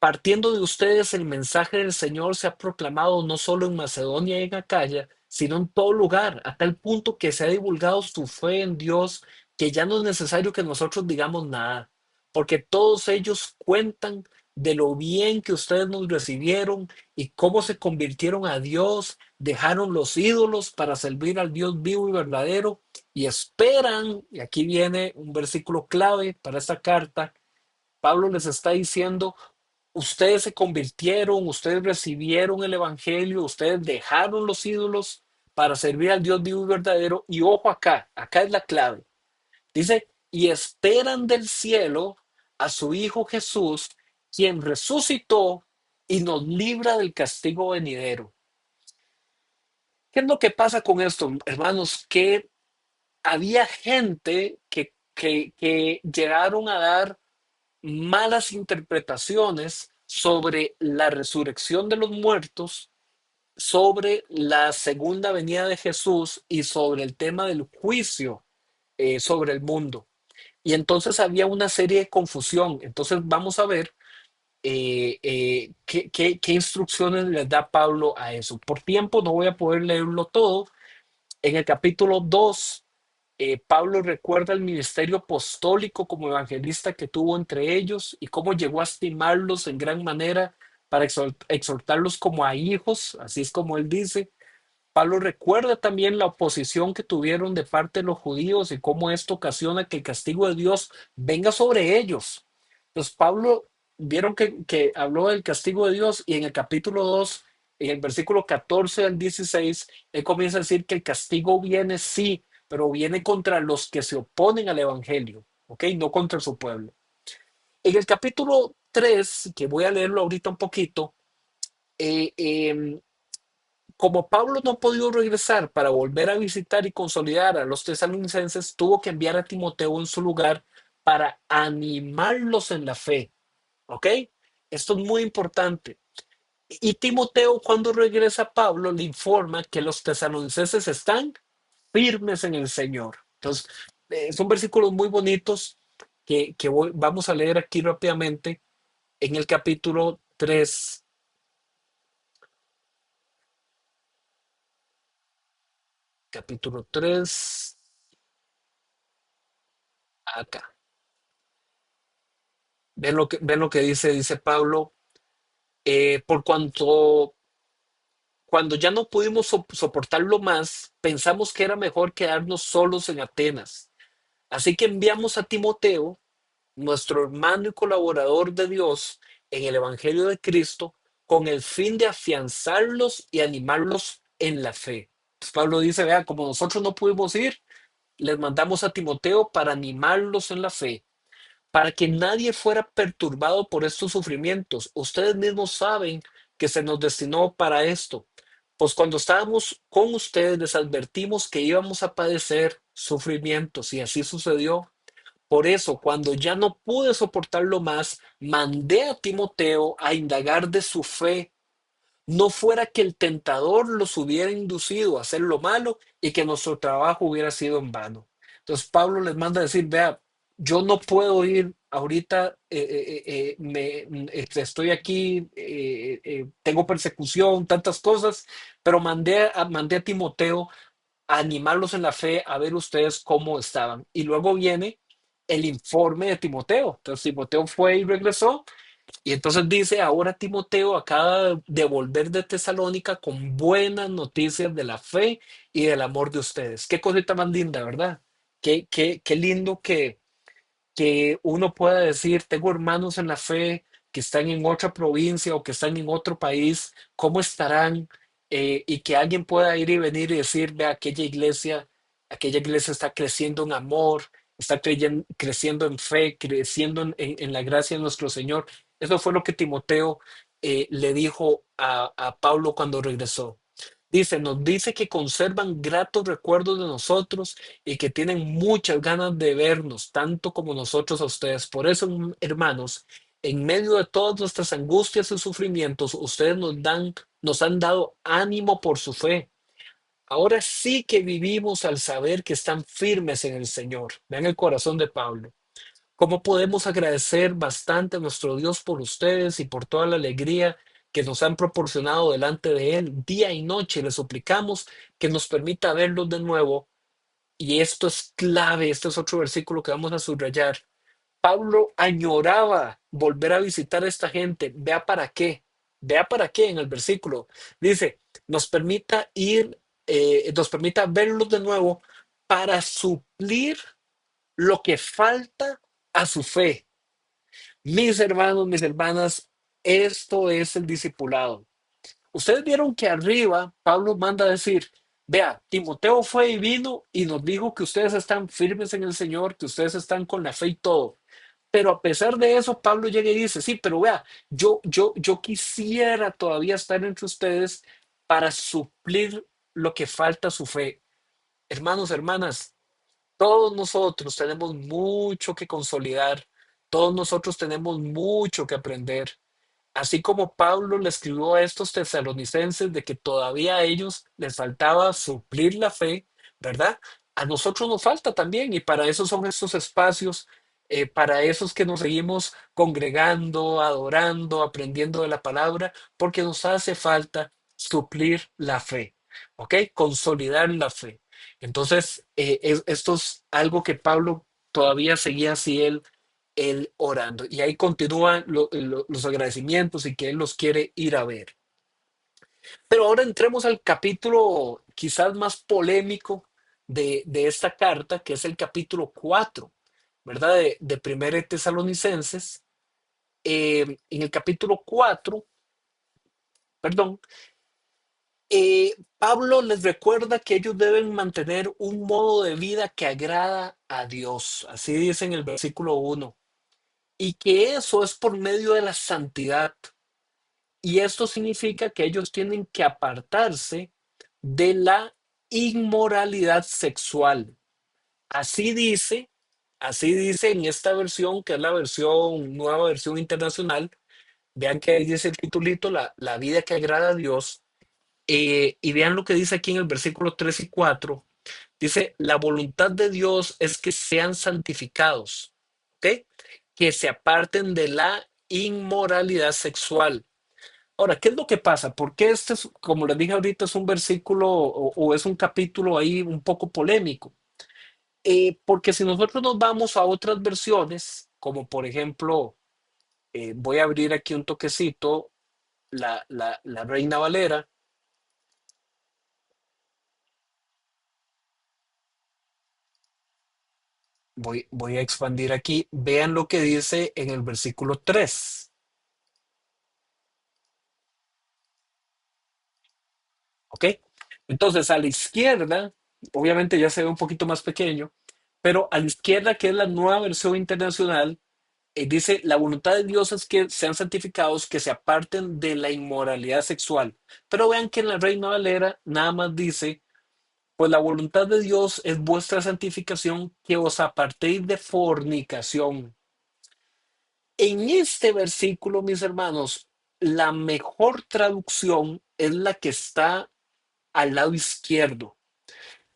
Partiendo de ustedes, el mensaje del Señor se ha proclamado no solo en Macedonia y en Acaya, sino en todo lugar, a tal punto que se ha divulgado su fe en Dios, que ya no es necesario que nosotros digamos nada, porque todos ellos cuentan de lo bien que ustedes nos recibieron y cómo se convirtieron a Dios, dejaron los ídolos para servir al Dios vivo y verdadero y esperan, y aquí viene un versículo clave para esta carta. Pablo les está diciendo: ustedes se convirtieron, ustedes recibieron el evangelio, ustedes dejaron los ídolos para servir al Dios vivo y verdadero. Y ojo acá, acá es la clave. Dice, y esperan del cielo a su Hijo Jesús, quien resucitó y nos libra del castigo venidero. ¿Qué es lo que pasa con esto, hermanos? Que había gente que llegaron a dar malas interpretaciones sobre la resurrección de los muertos, sobre la segunda venida de Jesús y sobre el tema del juicio sobre el mundo. Y entonces había una serie de confusión. Entonces vamos a ver qué instrucciones les da Pablo a eso. Por tiempo no voy a poder leerlo todo. En el capítulo 2 Pablo recuerda el ministerio apostólico como evangelista que tuvo entre ellos y cómo llegó a estimarlos en gran manera para exhortarlos como a hijos, así es como él dice. Pablo recuerda también la oposición que tuvieron de parte de los judíos y cómo esto ocasiona que el castigo de Dios venga sobre ellos. Entonces, Pablo, vieron que habló del castigo de Dios y en el capítulo 2, en el versículo 14 al 16, él comienza a decir que el castigo viene, sí, pero viene contra los que se oponen al evangelio, ¿ok? No contra su pueblo. En el capítulo 3, que voy a leerlo ahorita un poquito, eh, eh, como Pablo no ha podido regresar para volver a visitar y consolidar a los tesalonicenses, tuvo que enviar a Timoteo en su lugar para animarlos en la fe. ¿Ok? Esto es muy importante. Y Timoteo, cuando regresa a Pablo, le informa que los tesalonicenses están firmes en el Señor. Entonces, son versículos muy bonitos que vamos a leer aquí rápidamente en el capítulo 3. Capítulo 3 acá. Ven lo que dice Pablo, por cuanto cuando ya no pudimos soportarlo más, pensamos que era mejor quedarnos solos en Atenas. Así que enviamos a Timoteo, nuestro hermano y colaborador de Dios en el Evangelio de Cristo, con el fin de afianzarlos y animarlos en la fe. Entonces Pablo dice, vea, como nosotros no pudimos ir, les mandamos a Timoteo para animarlos en la fe, para que nadie fuera perturbado por estos sufrimientos. Ustedes mismos saben que se nos destinó para esto. Pues cuando estábamos con ustedes les advertimos que íbamos a padecer sufrimientos y así sucedió. Por eso, cuando ya no pude soportarlo más, mandé a Timoteo a indagar de su fe, no fuera que el tentador los hubiera inducido a hacer lo malo y que nuestro trabajo hubiera sido en vano. Entonces Pablo les manda a decir, vea, yo no puedo ir ahorita, estoy aquí, tengo persecución, tantas cosas, pero mandé a Timoteo a animarlos en la fe, a ver ustedes cómo estaban. Y luego viene el informe de Timoteo. Entonces Timoteo fue y regresó y entonces dice, ahora Timoteo acaba de volver de Tesalónica con buenas noticias de la fe y del amor de ustedes. Qué cosita más linda, ¿verdad? Qué lindo que uno pueda decir, tengo hermanos en la fe que están en otra provincia o que están en otro país, ¿cómo estarán? Y que alguien pueda ir y venir y decir, ve, aquella iglesia está creciendo en amor, está creciendo en fe, creciendo en la gracia de nuestro Señor. Eso fue lo que Timoteo le dijo a Pablo cuando regresó. Nos dice que conservan gratos recuerdos de nosotros y que tienen muchas ganas de vernos, tanto como nosotros a ustedes. Por eso, hermanos, en medio de todas nuestras angustias y sufrimientos, ustedes nos han dado ánimo por su fe. Ahora sí que vivimos al saber que están firmes en el Señor. Vean el corazón de Pablo. ¿Cómo podemos agradecer bastante a nuestro Dios por ustedes y por toda la alegría que nos han proporcionado delante de Él día y noche? Le suplicamos que nos permita verlos de nuevo. Y esto es clave, este es otro versículo que vamos a subrayar. Pablo añoraba volver a visitar a esta gente. Vea para qué en el versículo. Dice, nos permita ir, nos permita verlos de nuevo para suplir lo que falta a su fe. Mis hermanos, mis hermanas, esto es el discipulado. Ustedes vieron que arriba Pablo manda a decir, vea, Timoteo fue y vino y nos dijo que ustedes están firmes en el Señor, que ustedes están con la fe y todo. Pero a pesar de eso, Pablo llega y dice, sí, pero vea, yo quisiera todavía estar entre ustedes para suplir lo que falta a su fe. Hermanos, hermanas, todos nosotros tenemos mucho que consolidar, todos nosotros tenemos mucho que aprender. Así como Pablo le escribió a estos tesalonicenses de que todavía a ellos les faltaba suplir la fe, ¿verdad? A nosotros nos falta también y para eso son estos espacios, para esos que nos seguimos congregando, adorando, aprendiendo de la palabra, porque nos hace falta suplir la fe, ¿ok? Consolidar la fe. Entonces, esto es algo que Pablo todavía seguía así él orando. Y ahí continúan los agradecimientos y que él los quiere ir a ver. Pero ahora entremos al capítulo quizás más polémico de esta carta, que es el capítulo 4, ¿verdad? De Primera de Tesalonicenses. En el capítulo 4, perdón, Pablo les recuerda que ellos deben mantener un modo de vida que agrada a Dios. Así dice en el versículo 1. Y que eso es por medio de la santidad. Y esto significa que ellos tienen que apartarse de la inmoralidad sexual. Así dice, así dice en esta versión, que es la versión, nueva versión internacional. Vean que ahí dice el titulito, la vida que agrada a Dios. Y vean lo que dice aquí en el versículo 3 y 4. Dice, la voluntad de Dios es que sean santificados, ¿ok? Que se aparten de la inmoralidad sexual. Ahora, ¿qué es lo que pasa? ¿Por qué este, como les dije ahorita, es un versículo o es un capítulo ahí un poco polémico? Porque si nosotros nos vamos a otras versiones, como por ejemplo, voy a abrir aquí un toquecito, la Reina Valera, voy a expandir aquí, vean lo que dice en el versículo 3. ¿Ok? Entonces, a la izquierda, obviamente ya se ve un poquito más pequeño, pero a la izquierda, que es la nueva versión internacional, dice, la voluntad de Dios es que sean santificados, que se aparten de la inmoralidad sexual. Pero vean que en la Reina Valera nada más dice, pues la voluntad de Dios es vuestra santificación, que os apartéis de fornicación. En este versículo, mis hermanos, la mejor traducción es la que está al lado izquierdo,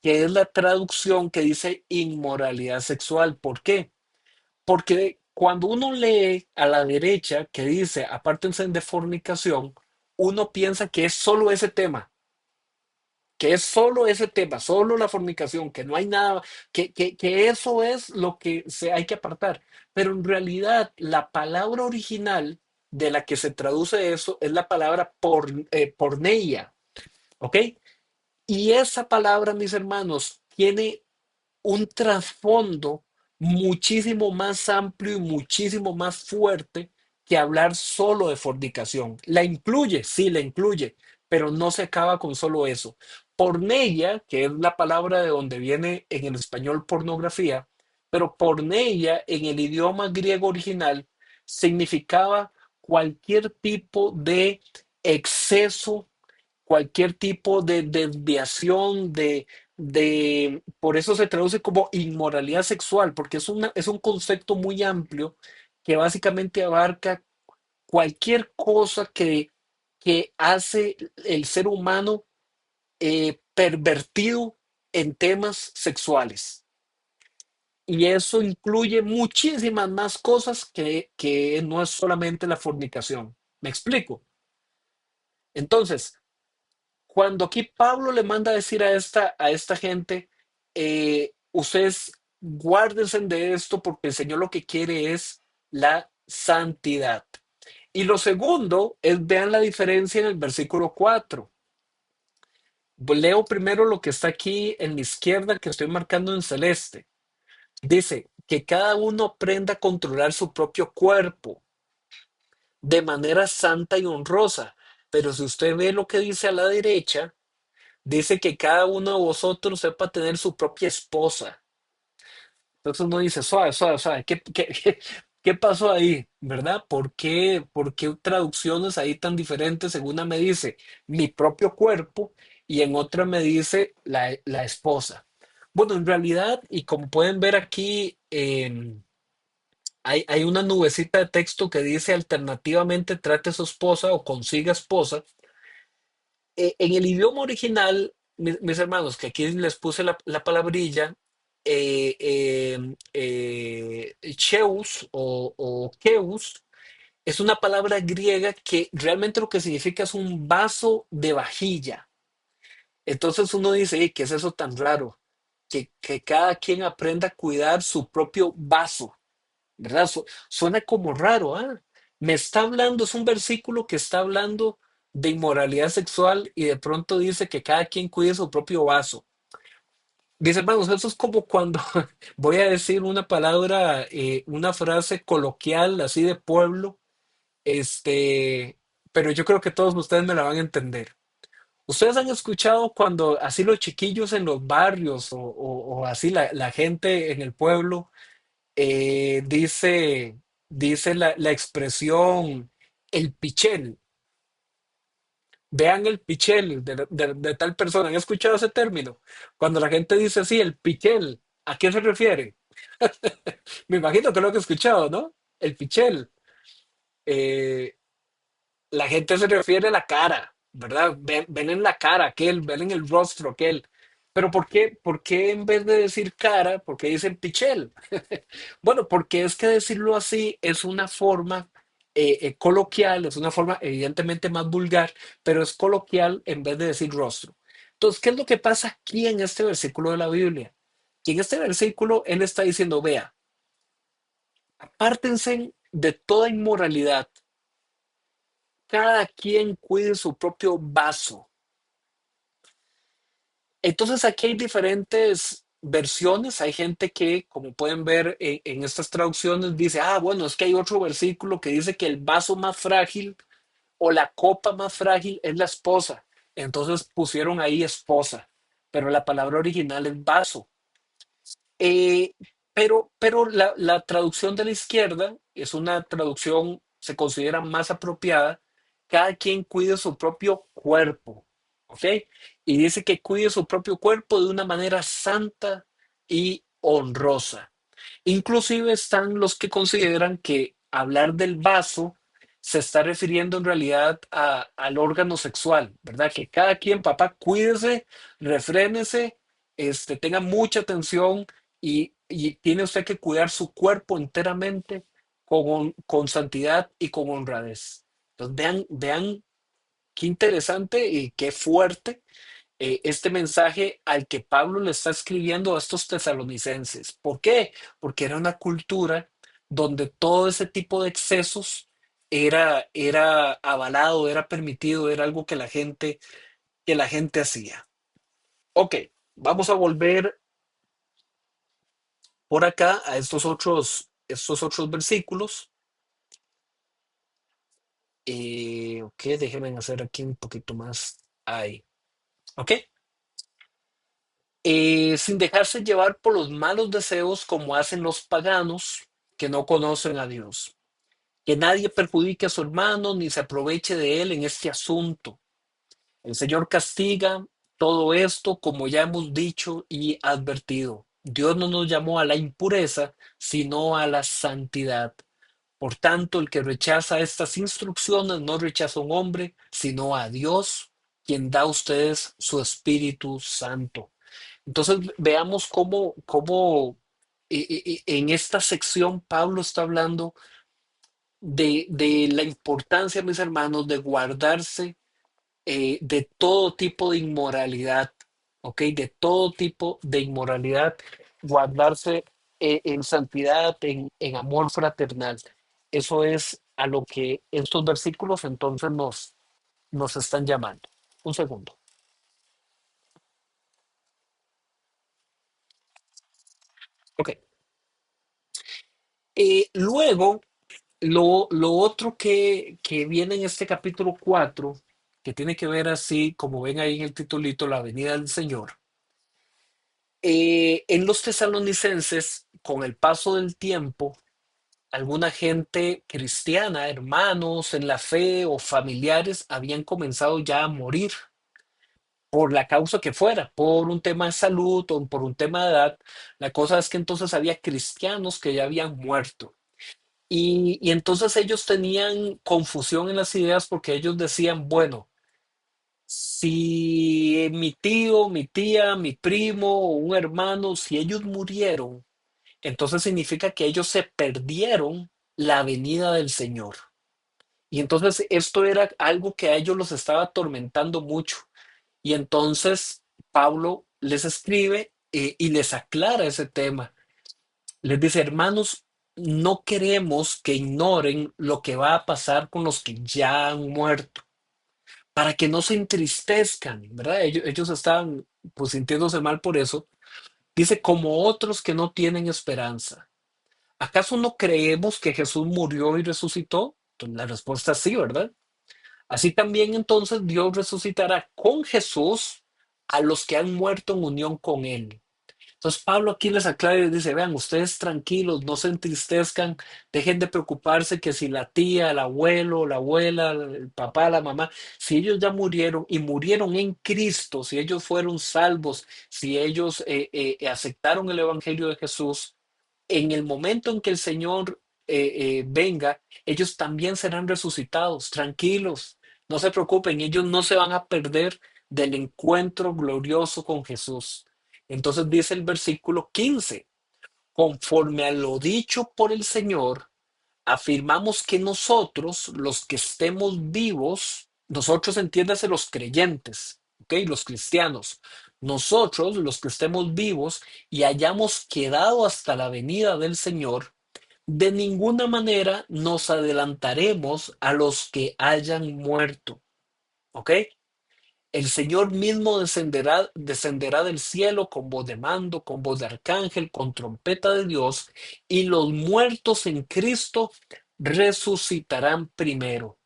que es la traducción que dice inmoralidad sexual. ¿Por qué? Porque cuando uno lee a la derecha que dice apártense de fornicación, uno piensa que es solo ese tema, que es solo ese tema, solo la fornicación, que no hay nada, que eso es lo que se hay que apartar. Pero en realidad la palabra original de la que se traduce eso es la palabra porneia, ¿ok? Y esa palabra, mis hermanos, tiene un trasfondo muchísimo más amplio y muchísimo más fuerte que hablar solo de fornicación. La incluye, sí, la incluye, pero no se acaba con solo eso. Porneia, que es la palabra de donde viene en el español pornografía, pero porneia en el idioma griego original significaba cualquier tipo de exceso, cualquier tipo de desviación, por eso se traduce como inmoralidad sexual, porque es un concepto muy amplio que básicamente abarca cualquier cosa que hace el ser humano pervertido en temas sexuales. Y eso incluye muchísimas más cosas que no es solamente la fornicación. ¿Me explico? Entonces, cuando aquí Pablo le manda a decir a esta gente, ustedes guárdense de esto porque el Señor lo que quiere es la santidad. Y lo segundo es, vean la diferencia en el versículo 4. Leo primero lo que está aquí en mi izquierda, que estoy marcando en celeste. Dice que cada uno aprenda a controlar su propio cuerpo de manera santa y honrosa. Pero si usted ve lo que dice a la derecha, dice que cada uno de vosotros sepa tener su propia esposa. Entonces uno dice, suave, suave, suave, ¿qué pasó ahí? ¿Verdad? ¿Por qué traducciones ahí tan diferentes? En una me dice mi propio cuerpo y en otra me dice la esposa. Bueno, en realidad, y como pueden ver aquí, hay una nubecita de texto que dice alternativamente trate a su esposa o consiga esposa. En el idioma original, mis hermanos, que aquí les puse la palabrilla, cheus o keus, es una palabra griega que realmente lo que significa es un vaso de vajilla. Entonces uno dice, "Ey, ¿qué es eso tan raro? Que cada quien aprenda a cuidar su propio vaso, ¿verdad? Suena como raro, ¿ah? Me está hablando, es un versículo que está hablando de inmoralidad sexual y de pronto dice que cada quien cuide su propio vaso. Dice, hermanos, eso es como cuando voy a decir una palabra, una frase coloquial así de pueblo, este, pero yo creo que todos ustedes me la van a entender. Ustedes han escuchado cuando así los chiquillos en los barrios o así la gente en el pueblo dice la expresión el pichel. Vean el pichel de tal persona. ¿Han escuchado ese término? Cuando la gente dice así, el pichel, ¿a qué se refiere? Me imagino que lo que he escuchado, ¿no? El pichel. Eh, la gente se refiere a la cara, ¿verdad? Ven en la cara aquel, ven en el rostro aquel. Pero ¿por qué en vez de decir cara, por qué dicen pichel? Bueno, porque es que decirlo así es una forma coloquial, es una forma evidentemente más vulgar, pero es coloquial en vez de decir rostro. Entonces, ¿qué es lo que pasa aquí en este versículo de la Biblia? Que en este versículo él está diciendo, vea, apártense de toda inmoralidad, cada quien cuide su propio vaso. Entonces aquí hay diferentes versiones. Hay gente que, como pueden ver en estas traducciones, dice, ah, bueno, es que hay otro versículo que dice que el vaso más frágil o la copa más frágil es la esposa. Entonces pusieron ahí esposa, pero la palabra original es vaso. Eh, pero la traducción de la izquierda es una traducción, se considera más apropiada. Cada quien cuide su propio cuerpo, ¿ok? Y dice que cuide su propio cuerpo de una manera santa y honrosa. Inclusive están los que consideran que hablar del vaso se está refiriendo en realidad al órgano sexual, ¿verdad? Que cada quien, papá, cuídese, refrénese, tenga mucha atención y tiene usted que cuidar su cuerpo enteramente con santidad y con honradez. Entonces, vean qué interesante y qué fuerte este mensaje al que Pablo le está escribiendo a estos tesalonicenses. ¿Por qué? Porque era una cultura donde todo ese tipo de excesos era avalado, era permitido, era algo que la gente hacía. Ok, vamos a volver por acá a estos otros versículos. Ok, déjenme hacer aquí un poquito más ahí. Ok. Sin dejarse llevar por los malos deseos como hacen los paganos que no conocen a Dios. Que nadie perjudique a su hermano ni se aproveche de él en este asunto. El Señor castiga todo esto como ya hemos dicho y advertido. Dios no nos llamó a la impureza, sino a la santidad. Por tanto, el que rechaza estas instrucciones no rechaza a un hombre, sino a Dios, quien da a ustedes su Espíritu Santo. Entonces veamos cómo en esta sección Pablo está hablando de la importancia, mis hermanos, de guardarse de todo tipo de inmoralidad, ¿ok? De todo tipo de inmoralidad, guardarse en santidad, en amor fraternal. Eso es a lo que estos versículos entonces nos están llamando. Un segundo. Ok. Luego, lo otro que viene en este capítulo 4 que tiene que ver así, como ven ahí en el titulito, la venida del Señor. En los tesalonicenses, con el paso del tiempo, alguna gente cristiana, hermanos en la fe o familiares, habían comenzado ya a morir por la causa que fuera, por un tema de salud o por un tema de edad. La cosa es que entonces había cristianos que ya habían muerto. Y entonces ellos tenían confusión en las ideas porque ellos decían, bueno, si mi tío, mi tía, mi primo o un hermano, si ellos murieron, entonces significa que ellos se perdieron la venida del Señor. Y entonces esto era algo que a ellos los estaba atormentando mucho. Y entonces Pablo les escribe y les aclara ese tema. Les dice, hermanos, no queremos que ignoren lo que va a pasar con los que ya han muerto, para que no se entristezcan, ¿verdad? Ellos estaban pues sintiéndose mal por eso. Dice, como otros que no tienen esperanza. ¿Acaso no creemos que Jesús murió y resucitó? Entonces, la respuesta es sí, ¿verdad? Así también entonces Dios resucitará con Jesús a los que han muerto en unión con Él. Entonces Pablo aquí les aclara y les dice, vean, ustedes tranquilos, no se entristezcan, dejen de preocuparse que si la tía, el abuelo, la abuela, el papá, la mamá, si ellos ya murieron y murieron en Cristo, si ellos fueron salvos, si ellos aceptaron el Evangelio de Jesús, en el momento en que el Señor venga, ellos también serán resucitados, tranquilos, no se preocupen, ellos no se van a perder del encuentro glorioso con Jesús. Entonces dice el versículo 15, conforme a lo dicho por el Señor, afirmamos que nosotros, los que estemos vivos, nosotros entiéndase los creyentes, ¿ok? Los cristianos, nosotros, los que estemos vivos y hayamos quedado hasta la venida del Señor, de ninguna manera nos adelantaremos a los que hayan muerto, ¿ok? El Señor mismo descenderá del cielo con voz de mando, con voz de arcángel, con trompeta de Dios, y los muertos en Cristo resucitarán primero.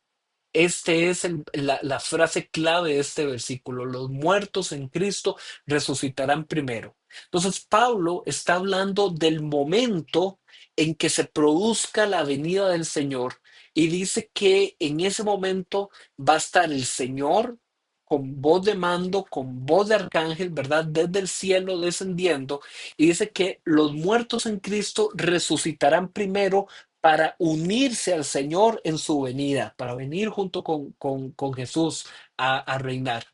Este es la frase clave de este versículo. Los muertos en Cristo resucitarán primero. Entonces, Pablo está hablando del momento en que se produzca la venida del Señor y dice que en ese momento va a estar el Señor con voz de mando, con voz de arcángel, ¿verdad? Desde el cielo descendiendo y dice que los muertos en Cristo resucitarán primero para unirse al Señor en su venida, para venir junto con Jesús a reinar.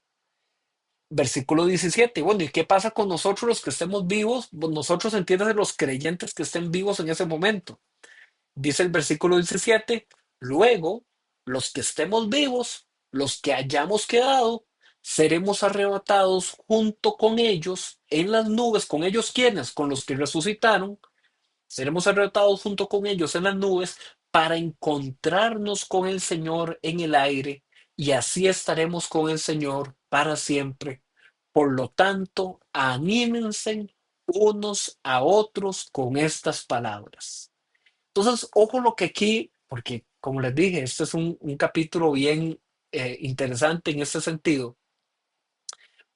Versículo 17. Bueno, ¿y qué pasa con nosotros los que estemos vivos? Pues nosotros entiendes los creyentes que estén vivos en ese momento. Dice el versículo 17. Luego, los que estemos vivos, los que hayamos quedado, seremos arrebatados junto con ellos en las nubes. ¿Con ellos quiénes? Con los que resucitaron. Seremos arrebatados junto con ellos en las nubes para encontrarnos con el Señor en el aire y así estaremos con el Señor para siempre. Por lo tanto, anímense unos a otros con estas palabras. Entonces, ojo lo que aquí, porque como les dije, este es un capítulo bien interesante en este sentido.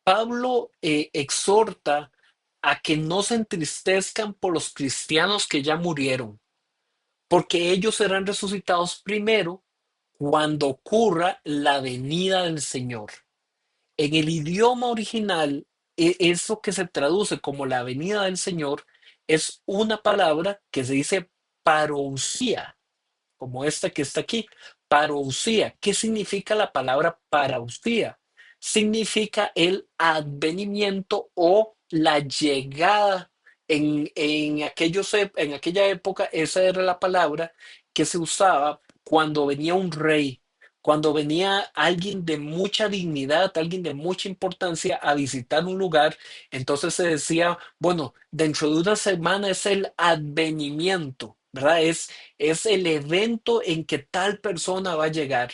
Pablo exhorta a que no se entristezcan por los cristianos que ya murieron, porque ellos serán resucitados primero cuando ocurra la venida del Señor. En el idioma original, eso que se traduce como la venida del Señor es una palabra que se dice parousia, como esta que está aquí, parousia. ¿Qué significa la palabra parousia? Significa el advenimiento o la llegada En aquella época, esa era la palabra que se usaba cuando venía un rey, cuando venía alguien de mucha dignidad, alguien de mucha importancia a visitar un lugar. Entonces se decía, bueno, dentro de una semana es el advenimiento, ¿verdad? Es el evento en que tal persona va a llegar.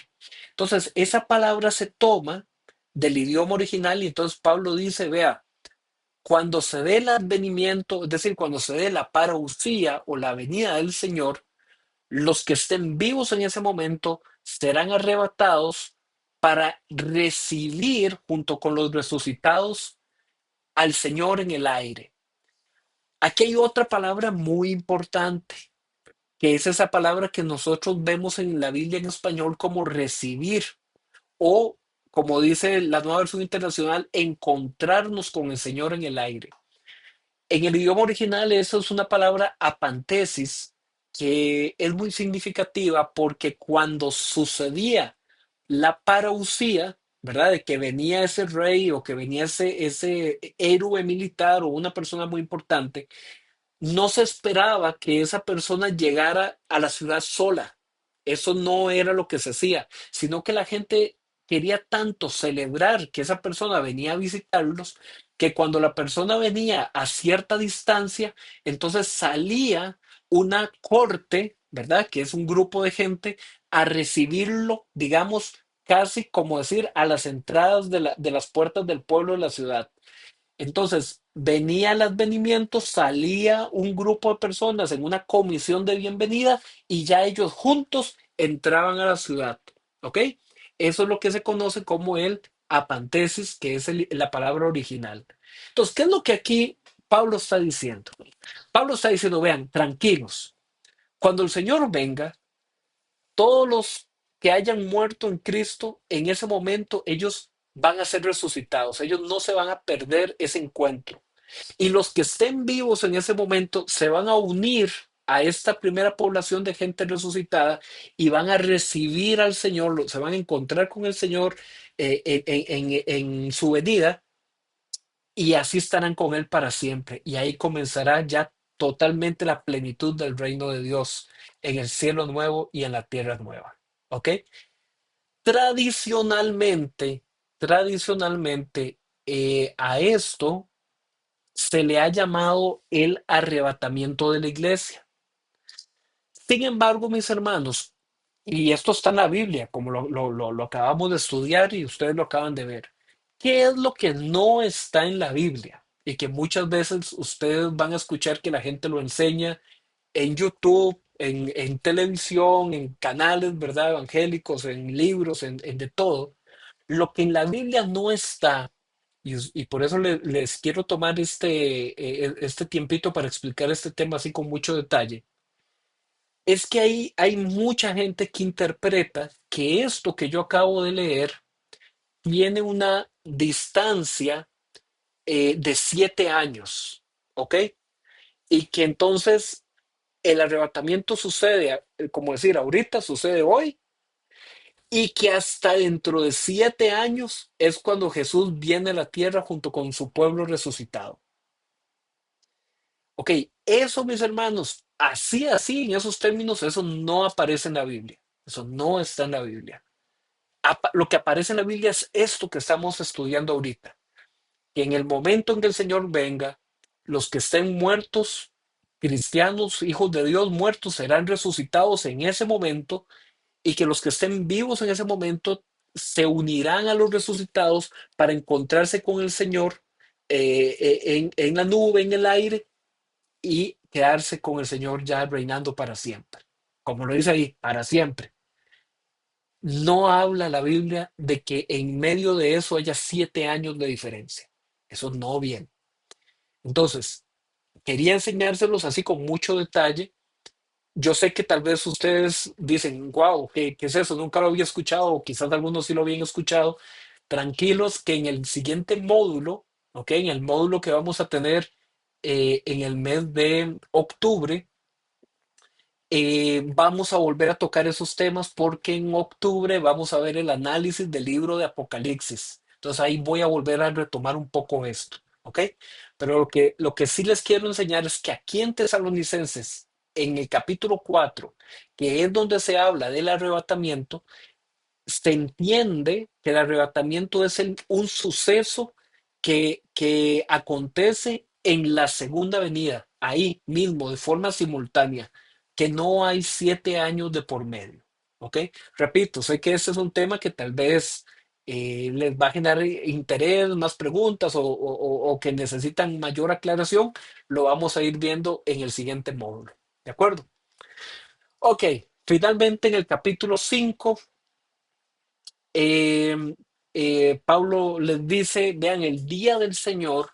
Entonces, esa palabra se toma del idioma original y entonces Pablo dice, vea, cuando se dé el advenimiento, es decir, cuando se dé la parousia o la venida del Señor, los que estén vivos en ese momento serán arrebatados para recibir junto con los resucitados al Señor en el aire. Aquí hay otra palabra muy importante, que es esa palabra que nosotros vemos en la Biblia en español como recibir o, como dice la nueva versión internacional, encontrarnos con el Señor en el aire. En el idioma original eso es una palabra apantesis que es muy significativa porque cuando sucedía la parousia, ¿verdad? De que venía ese rey o que venía ese héroe militar o una persona muy importante, no se esperaba que esa persona llegara a la ciudad sola. Eso no era lo que se hacía, sino que la gente quería tanto celebrar que esa persona venía a visitarlos, que cuando la persona venía a cierta distancia, entonces salía una corte, ¿verdad? Que es un grupo de gente a recibirlo, digamos, casi como decir, a las entradas de las puertas del pueblo de la ciudad. Entonces, venía el advenimiento, salía un grupo de personas en una comisión de bienvenida y ya ellos juntos entraban a la ciudad. ¿Ok? Eso es lo que se conoce como el apantesis, que es la palabra original. Entonces, ¿qué es lo que aquí Pablo está diciendo? Pablo está diciendo, vean, tranquilos, cuando el Señor venga, todos los que hayan muerto en Cristo, en ese momento ellos van a ser resucitados, ellos no se van a perder ese encuentro. Y los que estén vivos en ese momento se van a unir a esta primera población de gente resucitada y van a recibir al Señor, se van a encontrar con el Señor en su venida y así estarán con Él para siempre. Y ahí comenzará ya totalmente la plenitud del reino de Dios en el cielo nuevo y en la tierra nueva. ¿Ok? Tradicionalmente, tradicionalmente, a esto se le ha llamado el arrebatamiento de la iglesia. Sin embargo, mis hermanos, y esto está en la Biblia, como lo acabamos de estudiar y ustedes lo acaban de ver, ¿qué es lo que no está en la Biblia? Y que muchas veces ustedes van a escuchar que la gente lo enseña en YouTube, en televisión, en canales, ¿verdad? Evangélicos, en libros, en de todo. Lo que en la Biblia no está, y por eso les quiero tomar este tiempito para explicar este tema así con mucho detalle, es que hay mucha gente que interpreta que esto que yo acabo de leer tiene una distancia de 7 años, ¿ok? Y que entonces el arrebatamiento sucede, como decir, ahorita sucede hoy, y que hasta dentro de 7 años es cuando Jesús viene a la tierra junto con su pueblo resucitado. Ok, eso, mis hermanos, así, en esos términos, eso no aparece en la Biblia. Eso no está en la Biblia. Lo que aparece en la Biblia es esto que estamos estudiando ahorita, que en el momento en que el Señor venga, los que estén muertos, cristianos, hijos de Dios muertos, serán resucitados en ese momento y que los que estén vivos en ese momento se unirán a los resucitados para encontrarse con el Señor en la nube, en el aire y quedarse con el Señor ya reinando para siempre. Como lo dice ahí, para siempre. No habla la Biblia de que en medio de eso haya 7 años de diferencia. Eso no viene. Entonces, quería enseñárselos así con mucho detalle. Yo sé que tal vez ustedes dicen, wow, ¿qué es eso? Nunca lo había escuchado, o quizás algunos sí lo habían escuchado. Tranquilos que en el siguiente módulo, ¿ok? En el módulo que vamos a tener en el mes de octubre, vamos a volver a tocar esos temas porque en octubre vamos a ver el análisis del libro de Apocalipsis. Entonces ahí voy a volver a retomar un poco esto, ¿ok? Pero lo que sí les quiero enseñar es que aquí en Tesalonicenses, en el capítulo 4, que es donde se habla del arrebatamiento, se entiende que el arrebatamiento es un suceso que acontece en la segunda venida, ahí mismo, de forma simultánea, que no hay 7 años de por medio. ¿Ok? Repito, sé que este es un tema que tal vez les va a generar interés, más preguntas o que necesitan mayor aclaración. Lo vamos a ir viendo en el siguiente módulo. ¿De acuerdo? Ok, finalmente en el capítulo 5 eh, Pablo les dice, vean, el día del Señor,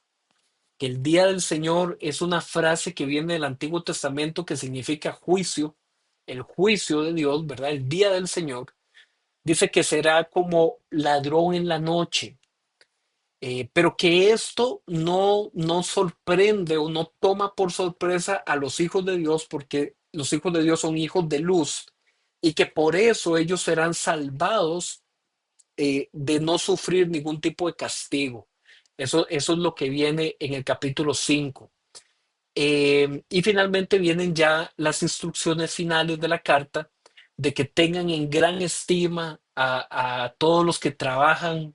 que el día del Señor es una frase que viene del Antiguo Testamento que significa juicio, el juicio de Dios, ¿verdad? El día del Señor. Dice que será como ladrón en la noche, pero que esto no sorprende o no toma por sorpresa a los hijos de Dios, porque los hijos de Dios son hijos de luz y que por eso ellos serán salvados de no sufrir ningún tipo de castigo. Eso es lo que viene en el capítulo 5. Y finalmente vienen ya las instrucciones finales de la carta de que tengan en gran estima a todos los que trabajan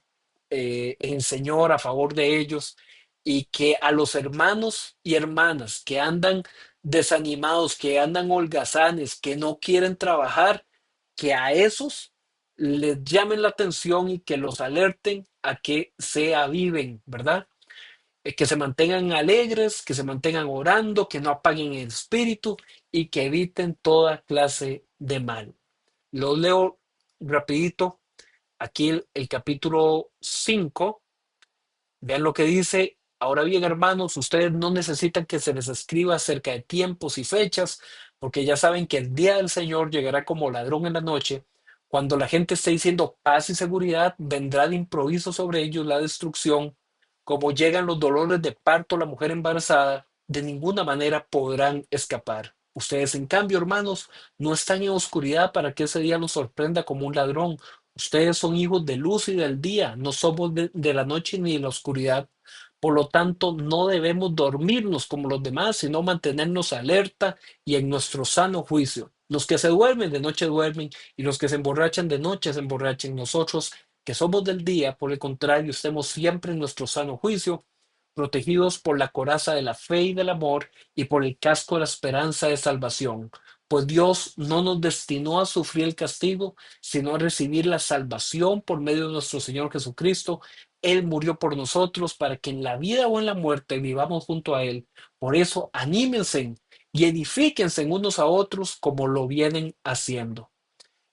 en Señor a favor de ellos y que a los hermanos y hermanas que andan desanimados, que andan holgazanes, que no quieren trabajar, que a esos les llamen la atención y que los alerten a que se aviven, ¿verdad? Que se mantengan alegres, que se mantengan orando, que no apaguen el espíritu y que eviten toda clase de mal. Lo leo rapidito. Aquí el capítulo 5. Vean lo que dice. Ahora bien, hermanos, ustedes no necesitan que se les escriba acerca de tiempos y fechas, porque ya saben que el día del Señor llegará como ladrón en la noche. Cuando la gente esté diciendo paz y seguridad, vendrá de improviso sobre ellos la destrucción. Como llegan los dolores de parto a la mujer embarazada, de ninguna manera podrán escapar. Ustedes, en cambio, hermanos, no están en oscuridad para que ese día los sorprenda como un ladrón. Ustedes son hijos de luz y del día, no somos de la noche ni de la oscuridad. Por lo tanto, no debemos dormirnos como los demás, sino mantenernos alerta y en nuestro sano juicio. Los que se duermen de noche duermen y los que se emborrachan de noche se emborrachan. Nosotros, que somos del día, por el contrario, estemos siempre en nuestro sano juicio, protegidos por la coraza de la fe y del amor y por el casco de la esperanza de salvación. Pues Dios no nos destinó a sufrir el castigo, sino a recibir la salvación por medio de nuestro Señor Jesucristo. Él murió por nosotros para que en la vida o en la muerte vivamos junto a Él. Por eso, anímense y edifíquense unos a otros como lo vienen haciendo.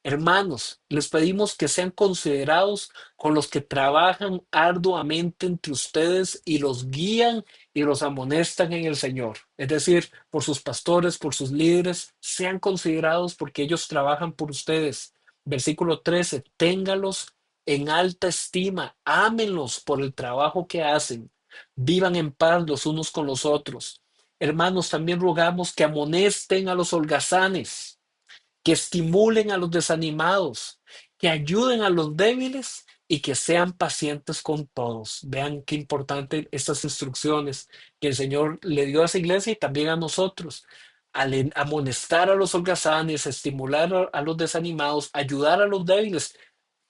Hermanos, les pedimos que sean considerados con los que trabajan arduamente entre ustedes y los guían y los amonestan en el Señor. Es decir, por sus pastores, por sus líderes, sean considerados porque ellos trabajan por ustedes. Versículo 13, téngalos en alta estima, ámenlos por el trabajo que hacen, vivan en paz los unos con los otros. Hermanos, también rogamos que amonesten a los holgazanes, que estimulen a los desanimados, que ayuden a los débiles y que sean pacientes con todos. Vean qué importante estas instrucciones que el Señor le dio a esa iglesia y también a nosotros. Al amonestar a los holgazanes, estimular a los desanimados, ayudar a los débiles.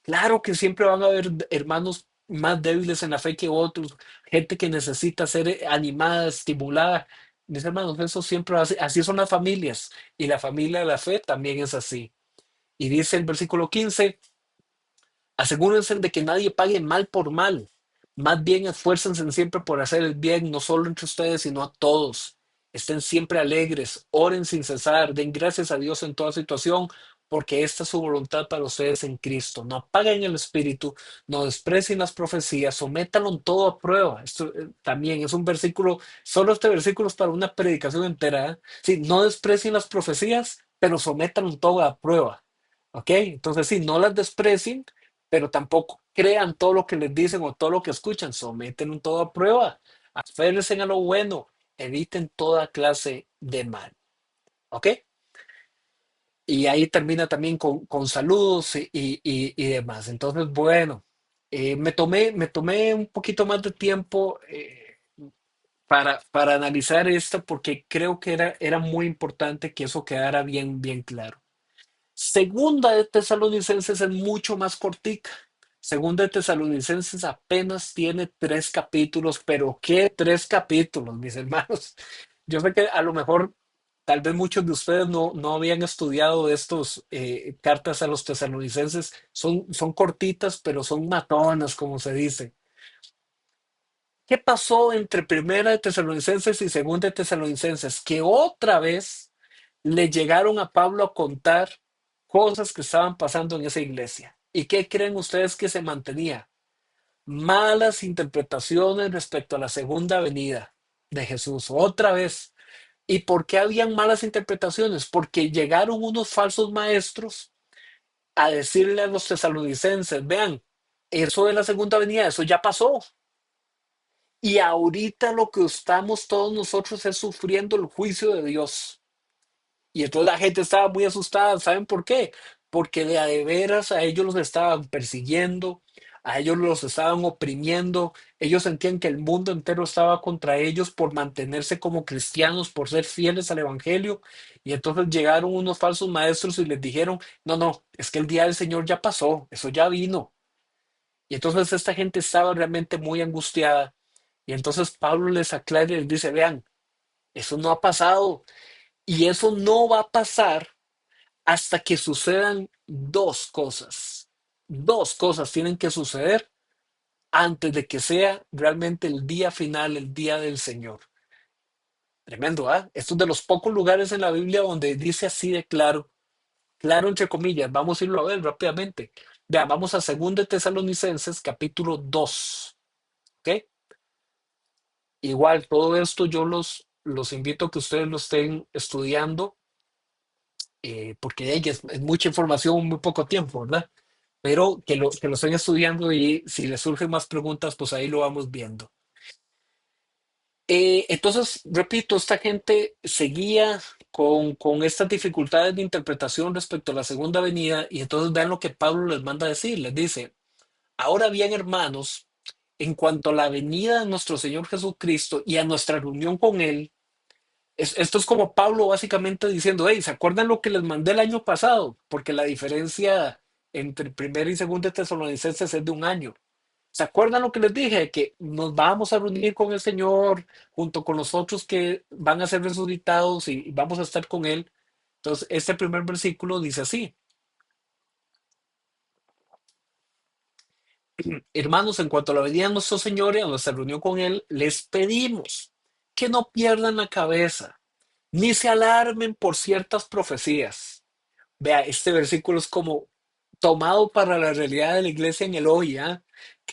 Claro que siempre van a haber hermanos más débiles en la fe que otros, gente que necesita ser animada, estimulada. Mis hermanos, eso siempre así, así son las familias y la familia de la fe también es así. Y dice el versículo 15: asegúrense de que nadie pague mal por mal. Más bien esfuércense siempre por hacer el bien, no solo entre ustedes, sino a todos. Estén siempre alegres, oren sin cesar, den gracias a Dios en toda situación, porque esta es su voluntad para ustedes en Cristo. No apaguen el espíritu, no desprecien las profecías, sométanlo en todo a prueba. Esto también es un versículo, solo este versículo es para una predicación entera. Sí, no desprecien las profecías, pero sométanlo en todo a prueba. ¿Ok? Entonces, sí, no las desprecien, pero tampoco crean todo lo que les dicen o todo lo que escuchan, someten todo a prueba, aférrense a lo bueno, eviten toda clase de mal, ¿ok? Y ahí termina también con saludos y demás. Entonces, bueno, me tomé un poquito más de tiempo. para analizar esto, porque creo que era muy importante que eso quedara bien, bien claro. Segunda de Tesalonicenses es mucho más cortica. Segunda de Tesalonicenses apenas tiene 3 capítulos, pero ¿qué 3 capítulos, mis hermanos? Yo sé que a lo mejor, tal vez muchos de ustedes no habían estudiado estos cartas a los tesalonicenses. Son cortitas, pero son matonas, como se dice. ¿Qué pasó entre Primera de Tesalonicenses y Segunda de Tesalonicenses? Que otra vez le llegaron a Pablo a contar cosas que estaban pasando en esa iglesia. ¿Y qué creen ustedes que se mantenía? Malas interpretaciones respecto a la segunda venida de Jesús. Otra vez. ¿Y por qué habían malas interpretaciones? Porque llegaron unos falsos maestros a decirle a los tesalonicenses, vean, eso de la segunda venida, eso ya pasó. Y ahorita lo que estamos todos nosotros es sufriendo el juicio de Dios. Y entonces la gente estaba muy asustada. ¿Saben por qué? Porque de a de veras a ellos los estaban persiguiendo, a ellos los estaban oprimiendo. Ellos sentían que el mundo entero estaba contra ellos por mantenerse como cristianos, por ser fieles al Evangelio. Y entonces llegaron unos falsos maestros y les dijeron, no, no, es que el día del Señor ya pasó, eso ya vino. Y entonces esta gente estaba realmente muy angustiada. Y entonces Pablo les aclara y les dice, vean, eso no ha pasado y eso no va a pasar hasta que sucedan 2 cosas. 2 cosas tienen que suceder antes de que sea realmente el día final, el día del Señor. Tremendo, ¿ah? Esto es de los pocos lugares en la Biblia donde dice así de claro, claro entre comillas, vamos a irlo a ver rápidamente. Vean, vamos a 2 Tesalonicenses capítulo 2, ¿ok? Igual, todo esto yo los invito a que ustedes lo estén estudiando, porque es mucha información en muy poco tiempo, ¿verdad? Pero que lo estén estudiando y si les surgen más preguntas, pues ahí lo vamos viendo. Entonces, repito, esta gente seguía con estas dificultades de interpretación respecto a la segunda venida y entonces vean lo que Pablo les manda a decir. Les dice, ahora bien, hermanos, en cuanto a la venida de nuestro Señor Jesucristo y a nuestra reunión con Él, esto es como Pablo básicamente diciendo, hey, ¿se acuerdan lo que les mandé el año pasado? Porque la diferencia entre primera y segunda Tesalonicenses es de un año. ¿Se acuerdan lo que les dije? Que nos vamos a reunir con el Señor junto con los otros que van a ser resucitados y vamos a estar con Él. Entonces, este primer versículo dice así, hermanos, en cuanto a la venida de nuestro Señor y a nuestra reunión con Él, les pedimos que no pierdan la cabeza, ni se alarmen por ciertas profecías. Vea, este versículo es como tomado para la realidad de la iglesia en el hoy, ¿ah?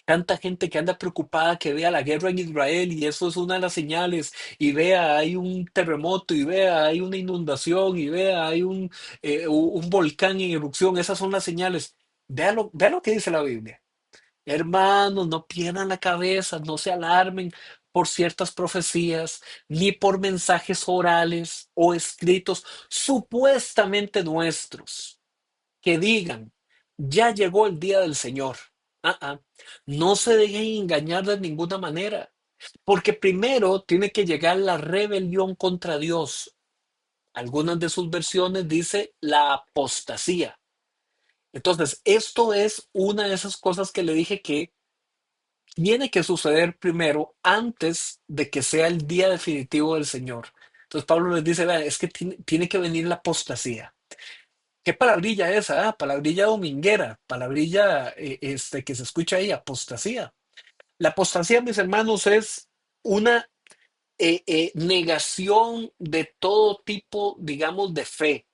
Tanta gente que anda preocupada que vea la guerra en Israel y eso es una de las señales, y vea, hay un terremoto, y vea, hay una inundación, y vea, hay un volcán en erupción, esas son las señales. Vea lo que dice la Biblia. Hermanos, no pierdan la cabeza, no se alarmen por ciertas profecías, ni por mensajes orales o escritos supuestamente nuestros que digan, ya llegó el día del Señor. Ah, ah. No se dejen engañar de ninguna manera, porque primero tiene que llegar la rebelión contra Dios. Algunas de sus versiones dice la apostasía. Entonces, esto es una de esas cosas que le dije que tiene que suceder primero antes de que sea el día definitivo del Señor. Entonces Pablo les dice, "Vean, es que tiene que venir la apostasía. ¿Qué palabrilla esa? Palabrilla dominguera, palabrilla que se escucha ahí, apostasía. La apostasía, mis hermanos, es una negación de todo tipo, digamos, de fe.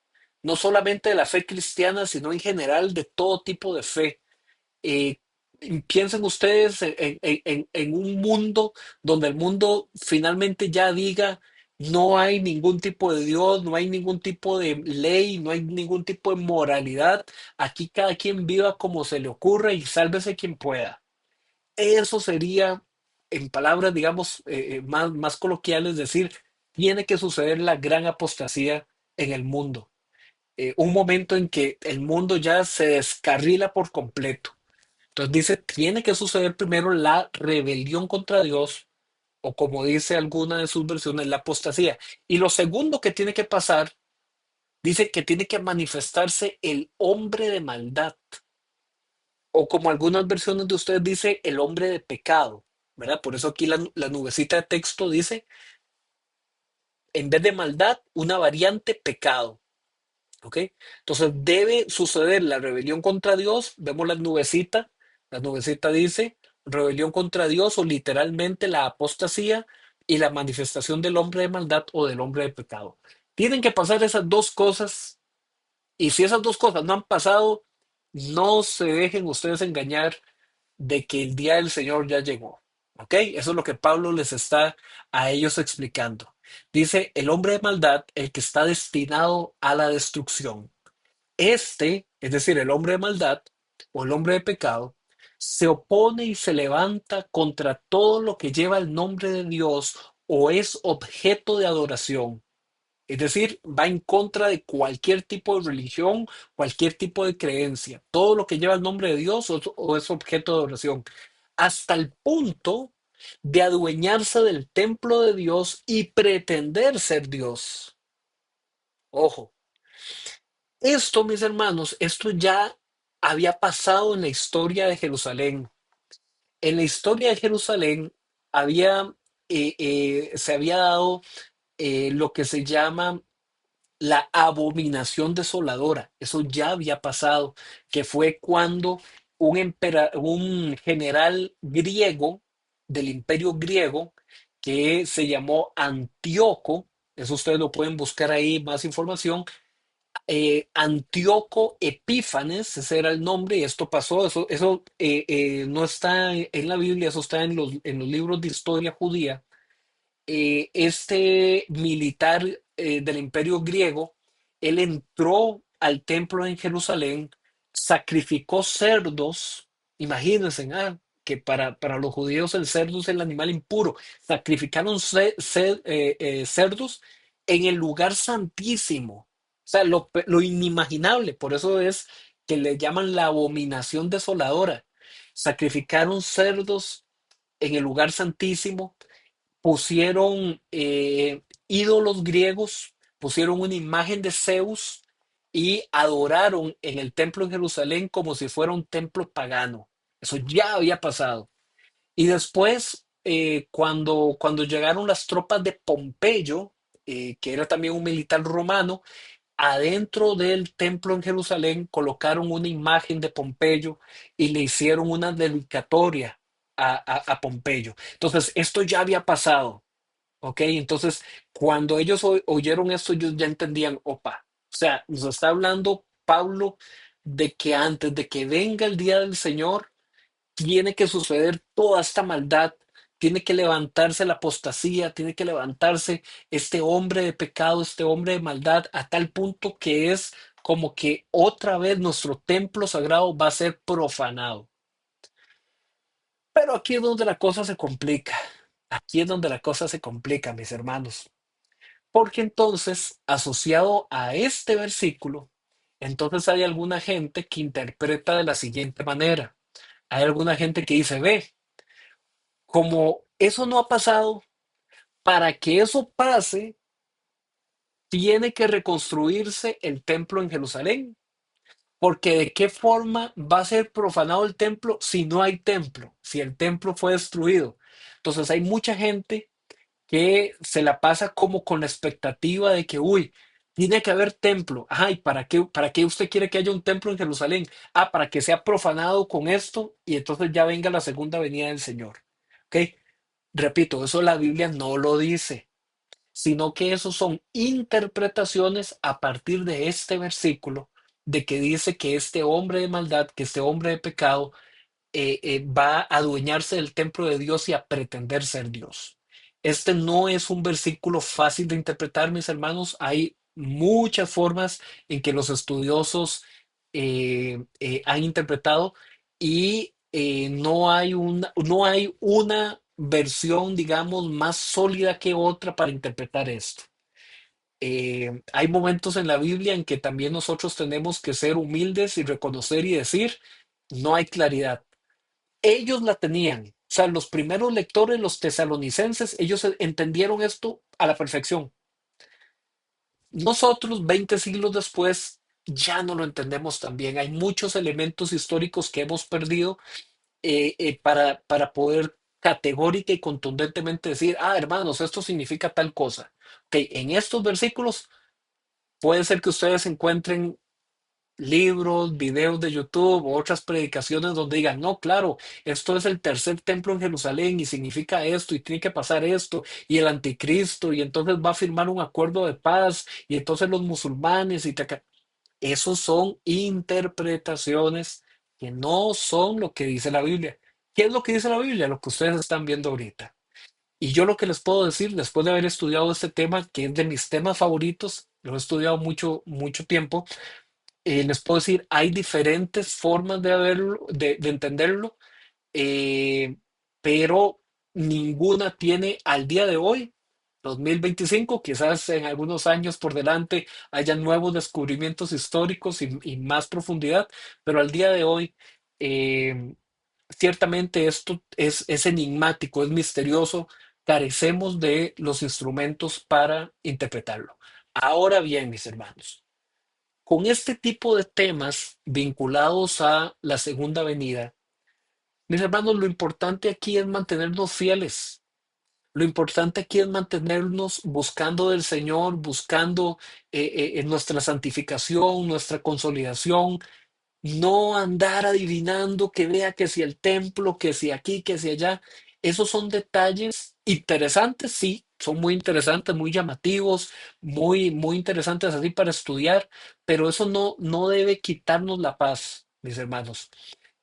No solamente de la fe cristiana, sino en general de todo tipo de fe. Eh, Piensen ustedes en un mundo donde el mundo finalmente ya diga, no hay ningún tipo de Dios, no hay ningún tipo de ley, no hay ningún tipo de moralidad. Aquí cada quien viva como se le ocurra y sálvese quien pueda. Eso sería, en palabras, digamos, más coloquiales, decir, tiene que suceder la gran apostasía en el mundo. Un momento en que el mundo ya se descarrila por completo. Entonces dice, tiene que suceder primero la rebelión contra Dios o como dice alguna de sus versiones, la apostasía. Y lo segundo que tiene que pasar, dice que tiene que manifestarse el hombre de maldad, o como algunas versiones de ustedes dice, el hombre de pecado, ¿verdad? Por eso aquí la nubecita de texto dice, en vez de maldad, una variante pecado. ¿Ok? Entonces debe suceder la rebelión contra Dios. Vemos la nubecita dice rebelión contra Dios o literalmente la apostasía y la manifestación del hombre de maldad o del hombre de pecado. Tienen que pasar esas dos cosas y si esas dos cosas no han pasado, no se dejen ustedes engañar de que el día del Señor ya llegó. ¿Ok? Eso es lo que Pablo les está a ellos explicando. Dice, el hombre de maldad, el que está destinado a la destrucción. Este, es decir, el hombre de maldad o el hombre de pecado, se opone y se levanta contra todo lo que lleva el nombre de Dios o es objeto de adoración. Es decir, va en contra de cualquier tipo de religión, cualquier tipo de creencia. Todo lo que lleva el nombre de Dios o es objeto de adoración. Hasta el punto de adueñarse del templo de Dios y pretender ser Dios. Ojo. Esto, mis hermanos, esto ya había pasado en la historia de Jerusalén. En la historia de Jerusalén había, se había dado lo que se llama la abominación desoladora. Eso ya había pasado, que fue cuando un general griego del imperio griego que se llamó Antíoco, eso ustedes lo pueden buscar ahí más información, Antíoco Epífanes, ese era el nombre, y esto pasó, eso no está en la Biblia, eso está en los libros de historia judía. Este militar del imperio griego, él entró al templo en Jerusalén, sacrificó cerdos, imagínense, que para los judíos el cerdo es el animal impuro, sacrificaron cerdos en el lugar santísimo, o sea, lo inimaginable, por eso es que le llaman la abominación desoladora, sacrificaron cerdos en el lugar santísimo, pusieron ídolos griegos, pusieron una imagen de Zeus y adoraron en el templo en Jerusalén como si fuera un templo pagano. Eso ya había pasado. Y después, cuando llegaron las tropas de Pompeyo, que era también un militar romano, adentro del templo en Jerusalén colocaron una imagen de Pompeyo y le hicieron una dedicatoria a Pompeyo. Entonces, esto ya había pasado. ¿Ok? Entonces, cuando ellos oyeron esto, ellos ya entendían, opa, o sea, nos está hablando Pablo de que antes de que venga el día del Señor, tiene que suceder toda esta maldad, tiene que levantarse la apostasía, tiene que levantarse este hombre de pecado, este hombre de maldad, a tal punto que es como que otra vez nuestro templo sagrado va a ser profanado. Pero aquí es donde la cosa se complica. Aquí es donde la cosa se complica, mis hermanos. Porque entonces, asociado a este versículo, entonces hay alguna gente que interpreta de la siguiente manera. Hay alguna gente que dice, ve, como eso no ha pasado, para que eso pase, tiene que reconstruirse el templo en Jerusalén. Porque de qué forma va a ser profanado el templo si no hay templo, si el templo fue destruido. Entonces hay mucha gente que se la pasa como con la expectativa de que, uy, tiene que haber templo. Ajá, ¿y para qué usted quiere que haya un templo en Jerusalén? Ah, para que sea profanado con esto y entonces ya venga la segunda venida del Señor. ¿Ok? Repito, eso la Biblia no lo dice, sino que eso son interpretaciones a partir de este versículo, de que dice que este hombre de maldad, que este hombre de pecado, va a adueñarse del templo de Dios y a pretender ser Dios. Este no es un versículo fácil de interpretar, mis hermanos. Hay muchas formas en que los estudiosos han interpretado y no hay una versión, digamos, más sólida que otra para interpretar esto. Hay momentos en la Biblia en que también nosotros tenemos que ser humildes y reconocer y decir, no hay claridad. Ellos la tenían, sea, los primeros lectores, los tesalonicenses, ellos entendieron esto a la perfección. Nosotros, 20 siglos después, ya no lo entendemos tan bien. Hay muchos elementos históricos que hemos perdido para poder categórica y contundentemente decir, ah, hermanos, esto significa tal cosa. Ok, en estos versículos puede ser que ustedes encuentren libros, videos de YouTube o otras predicaciones donde digan, no, claro, esto es el tercer templo en Jerusalén y significa esto y tiene que pasar esto y el anticristo y entonces va a firmar un acuerdo de paz y entonces los musulmanes y esos son interpretaciones que no son lo que dice la Biblia. ¿Qué es lo que dice la Biblia? Lo que ustedes están viendo ahorita. Y yo lo que les puedo decir, después de haber estudiado este tema, que es de mis temas favoritos, lo he estudiado mucho, mucho tiempo, les puedo decir, hay diferentes formas de verlo, de entenderlo, eh, pero ninguna tiene al día de hoy, 2025, quizás en algunos años por delante haya nuevos descubrimientos históricos y más profundidad, pero al día de hoy, eh, ciertamente esto es enigmático, es misterioso, carecemos de los instrumentos para interpretarlo. Ahora bien, mis hermanos, con este tipo de temas vinculados a la segunda venida, mis hermanos, lo importante aquí es mantenernos fieles. Lo importante aquí es mantenernos buscando del Señor, buscando en nuestra santificación, nuestra consolidación, no andar adivinando que vea que si el templo, que si aquí, que si allá. Esos son detalles interesantes, sí, son muy interesantes, muy llamativos, muy, muy interesantes así para estudiar, pero eso no debe quitarnos la paz, mis hermanos.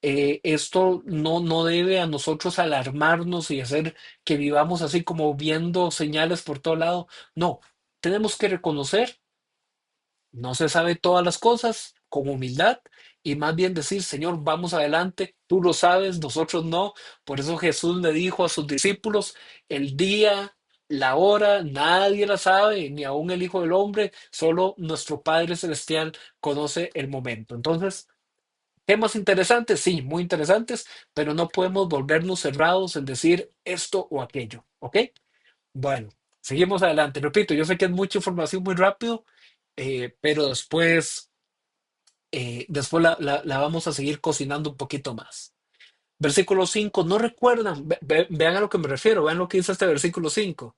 Esto no debe a nosotros alarmarnos y hacer que vivamos así como viendo señales por todo lado. No, tenemos que reconocer, no se sabe todas las cosas con humildad y más bien decir, Señor, vamos adelante, tú lo sabes, nosotros no. Por eso Jesús le dijo a sus discípulos, el día, la hora, nadie la sabe, ni aun el Hijo del Hombre, solo nuestro Padre Celestial conoce el momento. Entonces, temas interesantes, sí, muy interesantes, pero no podemos volvernos cerrados en decir esto o aquello, ¿ok? Bueno, seguimos adelante. Repito, yo sé que es mucha información muy rápido, pero después la vamos a seguir cocinando un poquito más. Versículo 5. No recuerdan, vean a lo que me refiero, vean lo que dice este versículo 5.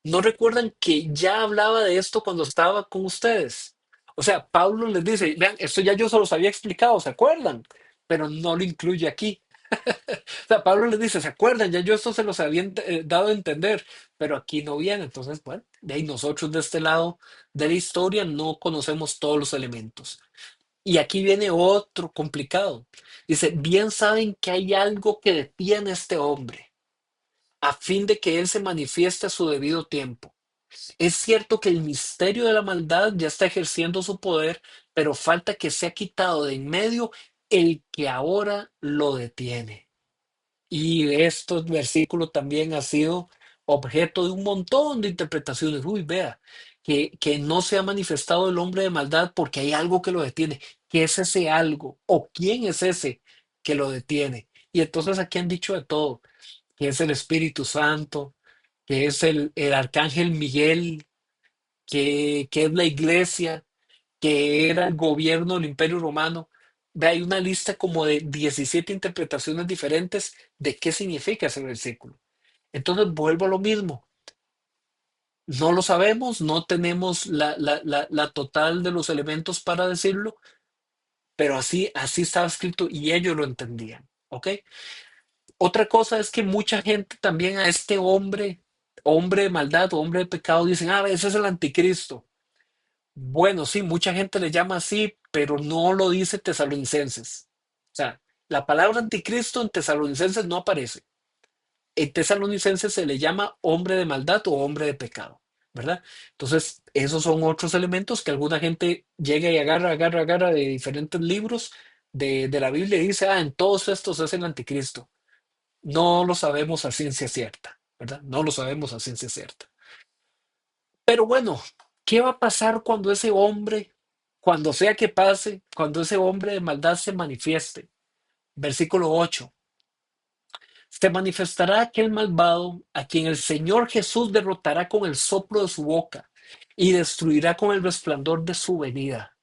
¿No recuerdan que ya hablaba de esto cuando estaba con ustedes? O sea, Pablo les dice, vean, esto ya yo se los había explicado, ¿se acuerdan? Pero no lo incluye aquí. O sea, Pablo les dice, ¿se acuerdan? Ya yo esto se los había dado a entender, pero aquí no viene. Entonces, bueno, de ahí nosotros de este lado de la historia no conocemos todos los elementos. Y aquí viene otro complicado. Dice, bien saben que hay algo que detiene a este hombre a fin de que él se manifieste a su debido tiempo. Es cierto que el misterio de la maldad ya está ejerciendo su poder, pero falta que sea quitado de en medio el que ahora lo detiene. Y estos versículos también ha sido objeto de un montón de interpretaciones. Uy, vea, que no se ha manifestado el hombre de maldad porque hay algo que lo detiene. ¿Qué es ese algo? ¿O quién es ese que lo detiene? Y entonces aquí han dicho de todo, que es el Espíritu Santo, que es el arcángel Miguel, que es la iglesia, que era el gobierno del Imperio Romano. Ve, hay una lista como de 17 interpretaciones diferentes de qué significa ese versículo. Entonces vuelvo a lo mismo. No lo sabemos, no tenemos la total de los elementos para decirlo, pero así estaba escrito y ellos lo entendían. ¿Ok? Otra cosa es que mucha gente también a este hombre, hombre de maldad o hombre de pecado, dicen, ah, ese es el anticristo. Bueno, sí, mucha gente le llama así, pero no lo dice Tesalonicenses. O sea, la palabra anticristo en Tesalonicenses no aparece. En Tesalonicenses se le llama hombre de maldad o hombre de pecado, ¿verdad? Entonces, esos son otros elementos que alguna gente llega y agarra de diferentes libros de la Biblia y dice, ah, en todos estos es el anticristo. No lo sabemos a ciencia cierta, ¿verdad? No lo sabemos a ciencia cierta. Pero bueno, ¿qué va a pasar cuando ese hombre, cuando sea que pase, cuando ese hombre de maldad se manifieste? Versículo 8. Se manifestará aquel malvado a quien el Señor Jesús derrotará con el soplo de su boca y destruirá con el resplandor de su venida.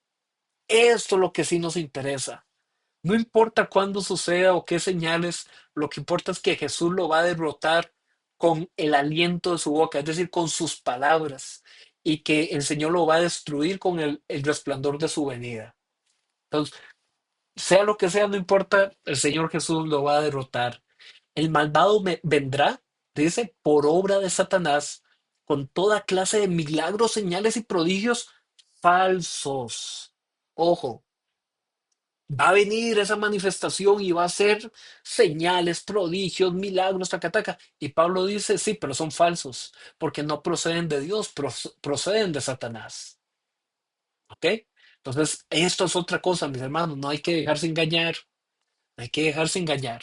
Esto es lo que sí nos interesa. No importa cuándo suceda o qué señales, lo que importa es que Jesús lo va a derrotar con el aliento de su boca, es decir, con sus palabras, y que el Señor lo va a destruir con el resplandor de su venida. Entonces, sea lo que sea, no importa, el Señor Jesús lo va a derrotar. El malvado vendrá, dice, por obra de Satanás, con toda clase de milagros, señales y prodigios falsos. Ojo, va a venir esa manifestación y va a ser señales, prodigios, milagros, taca. Y Pablo dice, sí, pero son falsos, porque no proceden de Dios, proceden de Satanás. ¿Ok? Entonces, esto es otra cosa, mis hermanos, no hay que dejarse engañar, no hay que dejarse engañar.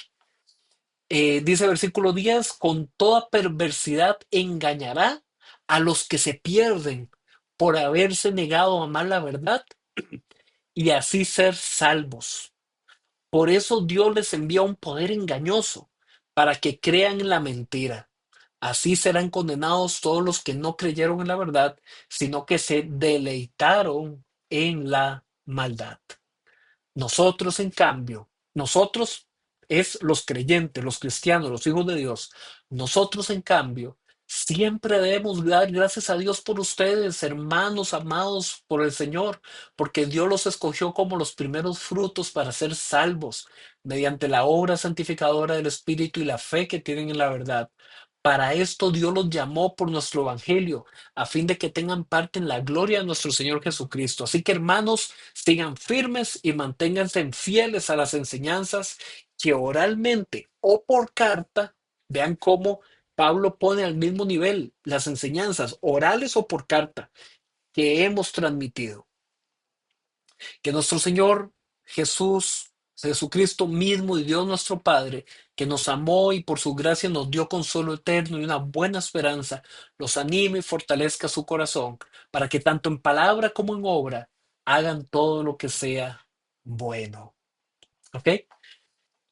Dice versículo 10, con toda perversidad engañará a los que se pierden por haberse negado a amar la verdad y así ser salvos. Por eso Dios les envía un poder engañoso para que crean en la mentira. Así serán condenados todos los que no creyeron en la verdad, sino que se deleitaron en la maldad. Nosotros, en cambio, nosotros es los creyentes, los cristianos, los hijos de Dios. Nosotros, en cambio, siempre debemos dar gracias a Dios por ustedes, hermanos amados por el Señor, porque Dios los escogió como los primeros frutos para ser salvos mediante la obra santificadora del Espíritu y la fe que tienen en la verdad. Para esto Dios los llamó por nuestro evangelio, a fin de que tengan parte en la gloria de nuestro Señor Jesucristo. Así que, hermanos, sigan firmes y manténganse fieles a las enseñanzas que oralmente o por carta, vean cómo Pablo pone al mismo nivel las enseñanzas orales o por carta que hemos transmitido. Que nuestro Señor Jesús, Jesucristo mismo y Dios nuestro Padre, que nos amó y por su gracia nos dio consuelo eterno y una buena esperanza, los anime y fortalezca su corazón, para que tanto en palabra como en obra hagan todo lo que sea bueno. ¿Ok?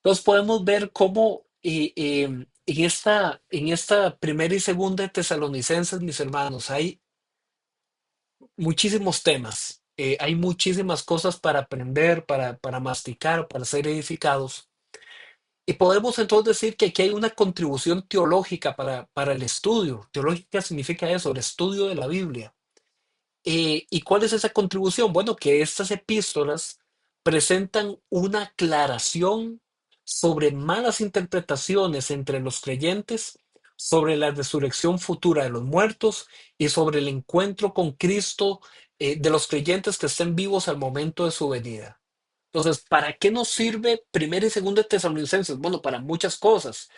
Entonces podemos ver cómo en esta primera y segunda de Tesalonicenses, mis hermanos, hay muchísimos temas. Hay muchísimas cosas para aprender, para masticar, para ser edificados. Y podemos entonces decir que aquí hay una contribución teológica para el estudio. Teológica significa eso, el estudio de la Biblia. ¿Y cuál es esa contribución? Bueno, que estas epístolas presentan una aclaración sobre malas interpretaciones entre los creyentes, sobre la resurrección futura de los muertos y sobre el encuentro con Cristo de los creyentes que estén vivos al momento de su venida. Entonces, ¿para qué nos sirve primera y segunda de Tesalonicenses? Bueno, para muchas cosas,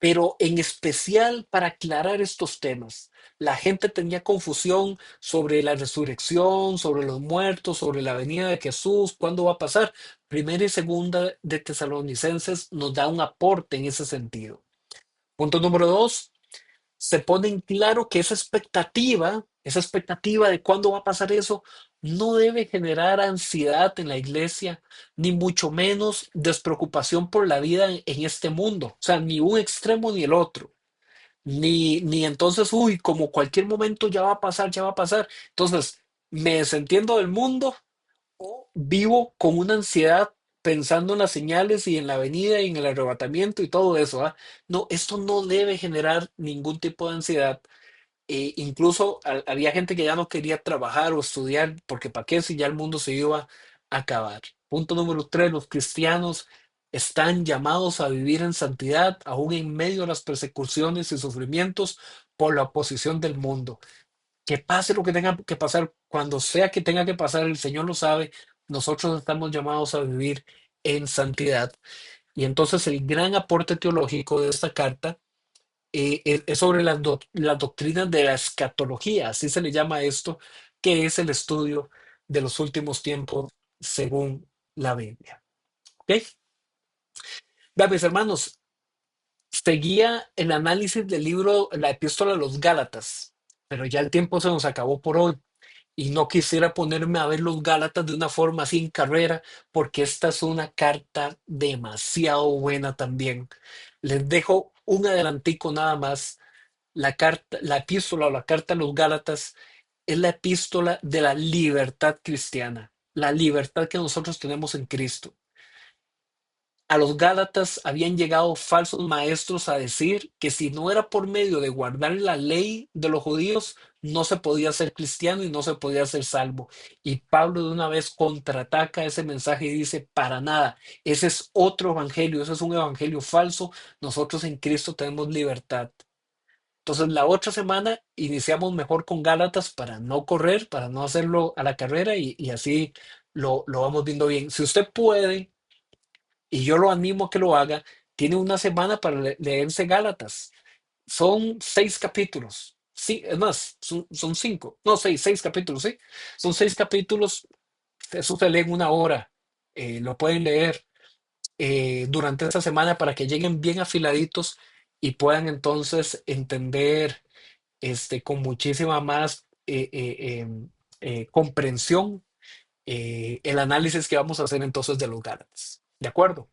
pero en especial para aclarar estos temas. La gente tenía confusión sobre la resurrección, sobre los muertos, sobre la venida de Jesús, cuándo va a pasar. Primera y segunda de Tesalonicenses nos da un aporte en ese sentido. Punto número dos, se pone en claro que esa expectativa de cuándo va a pasar eso, no debe generar ansiedad en la iglesia, ni mucho menos despreocupación por la vida en este mundo. O sea, ni un extremo ni el otro. Ni entonces, uy, como cualquier momento ya va a pasar, ya va a pasar. Entonces, me desentiendo del mundo o vivo con una ansiedad pensando en las señales y en la venida y en el arrebatamiento y todo eso, ¿ah? No, esto no debe generar ningún tipo de ansiedad. Incluso había gente que ya no quería trabajar o estudiar porque para qué si ya el mundo se iba a acabar. Punto número tres, los cristianos están llamados a vivir en santidad aún en medio de las persecuciones y sufrimientos por la oposición del mundo. Que pase lo que tenga que pasar, cuando sea que tenga que pasar, el Señor lo sabe, nosotros estamos llamados a vivir en santidad. Y entonces el gran aporte teológico de esta carta es sobre las doctrinas de la escatología, así se le llama a esto, que es el estudio de los últimos tiempos según la Biblia. ¿Ok? Vean, mis hermanos, seguía el análisis del libro, la epístola a los Gálatas, pero ya el tiempo se nos acabó por hoy. Y no quisiera ponerme a ver los Gálatas de una forma así en carrera, porque esta es una carta demasiado buena también. Les dejo un adelantico nada más. La carta, la epístola o la carta a los Gálatas es la epístola de la libertad cristiana, la libertad que nosotros tenemos en Cristo. A los Gálatas habían llegado falsos maestros a decir que si no era por medio de guardar la ley de los judíos, no se podía ser cristiano y no se podía ser salvo. Y Pablo de una vez contraataca ese mensaje y dice, para nada, ese es otro evangelio, ese es un evangelio falso, nosotros en Cristo tenemos libertad. Entonces la otra semana iniciamos mejor con Gálatas para no correr, para no hacerlo a la carrera y así lo vamos viendo bien. Si usted puede y yo lo animo a que lo haga, tiene una semana para leerse Gálatas. Son 6 capítulos. Sí, es más, son 5. No, seis capítulos, sí. Son 6 capítulos. Eso se lee en una hora. Lo pueden leer durante esta semana para que lleguen bien afiladitos y puedan entonces entender con muchísima más comprensión el análisis que vamos a hacer entonces de los Gálatas. ¿De acuerdo?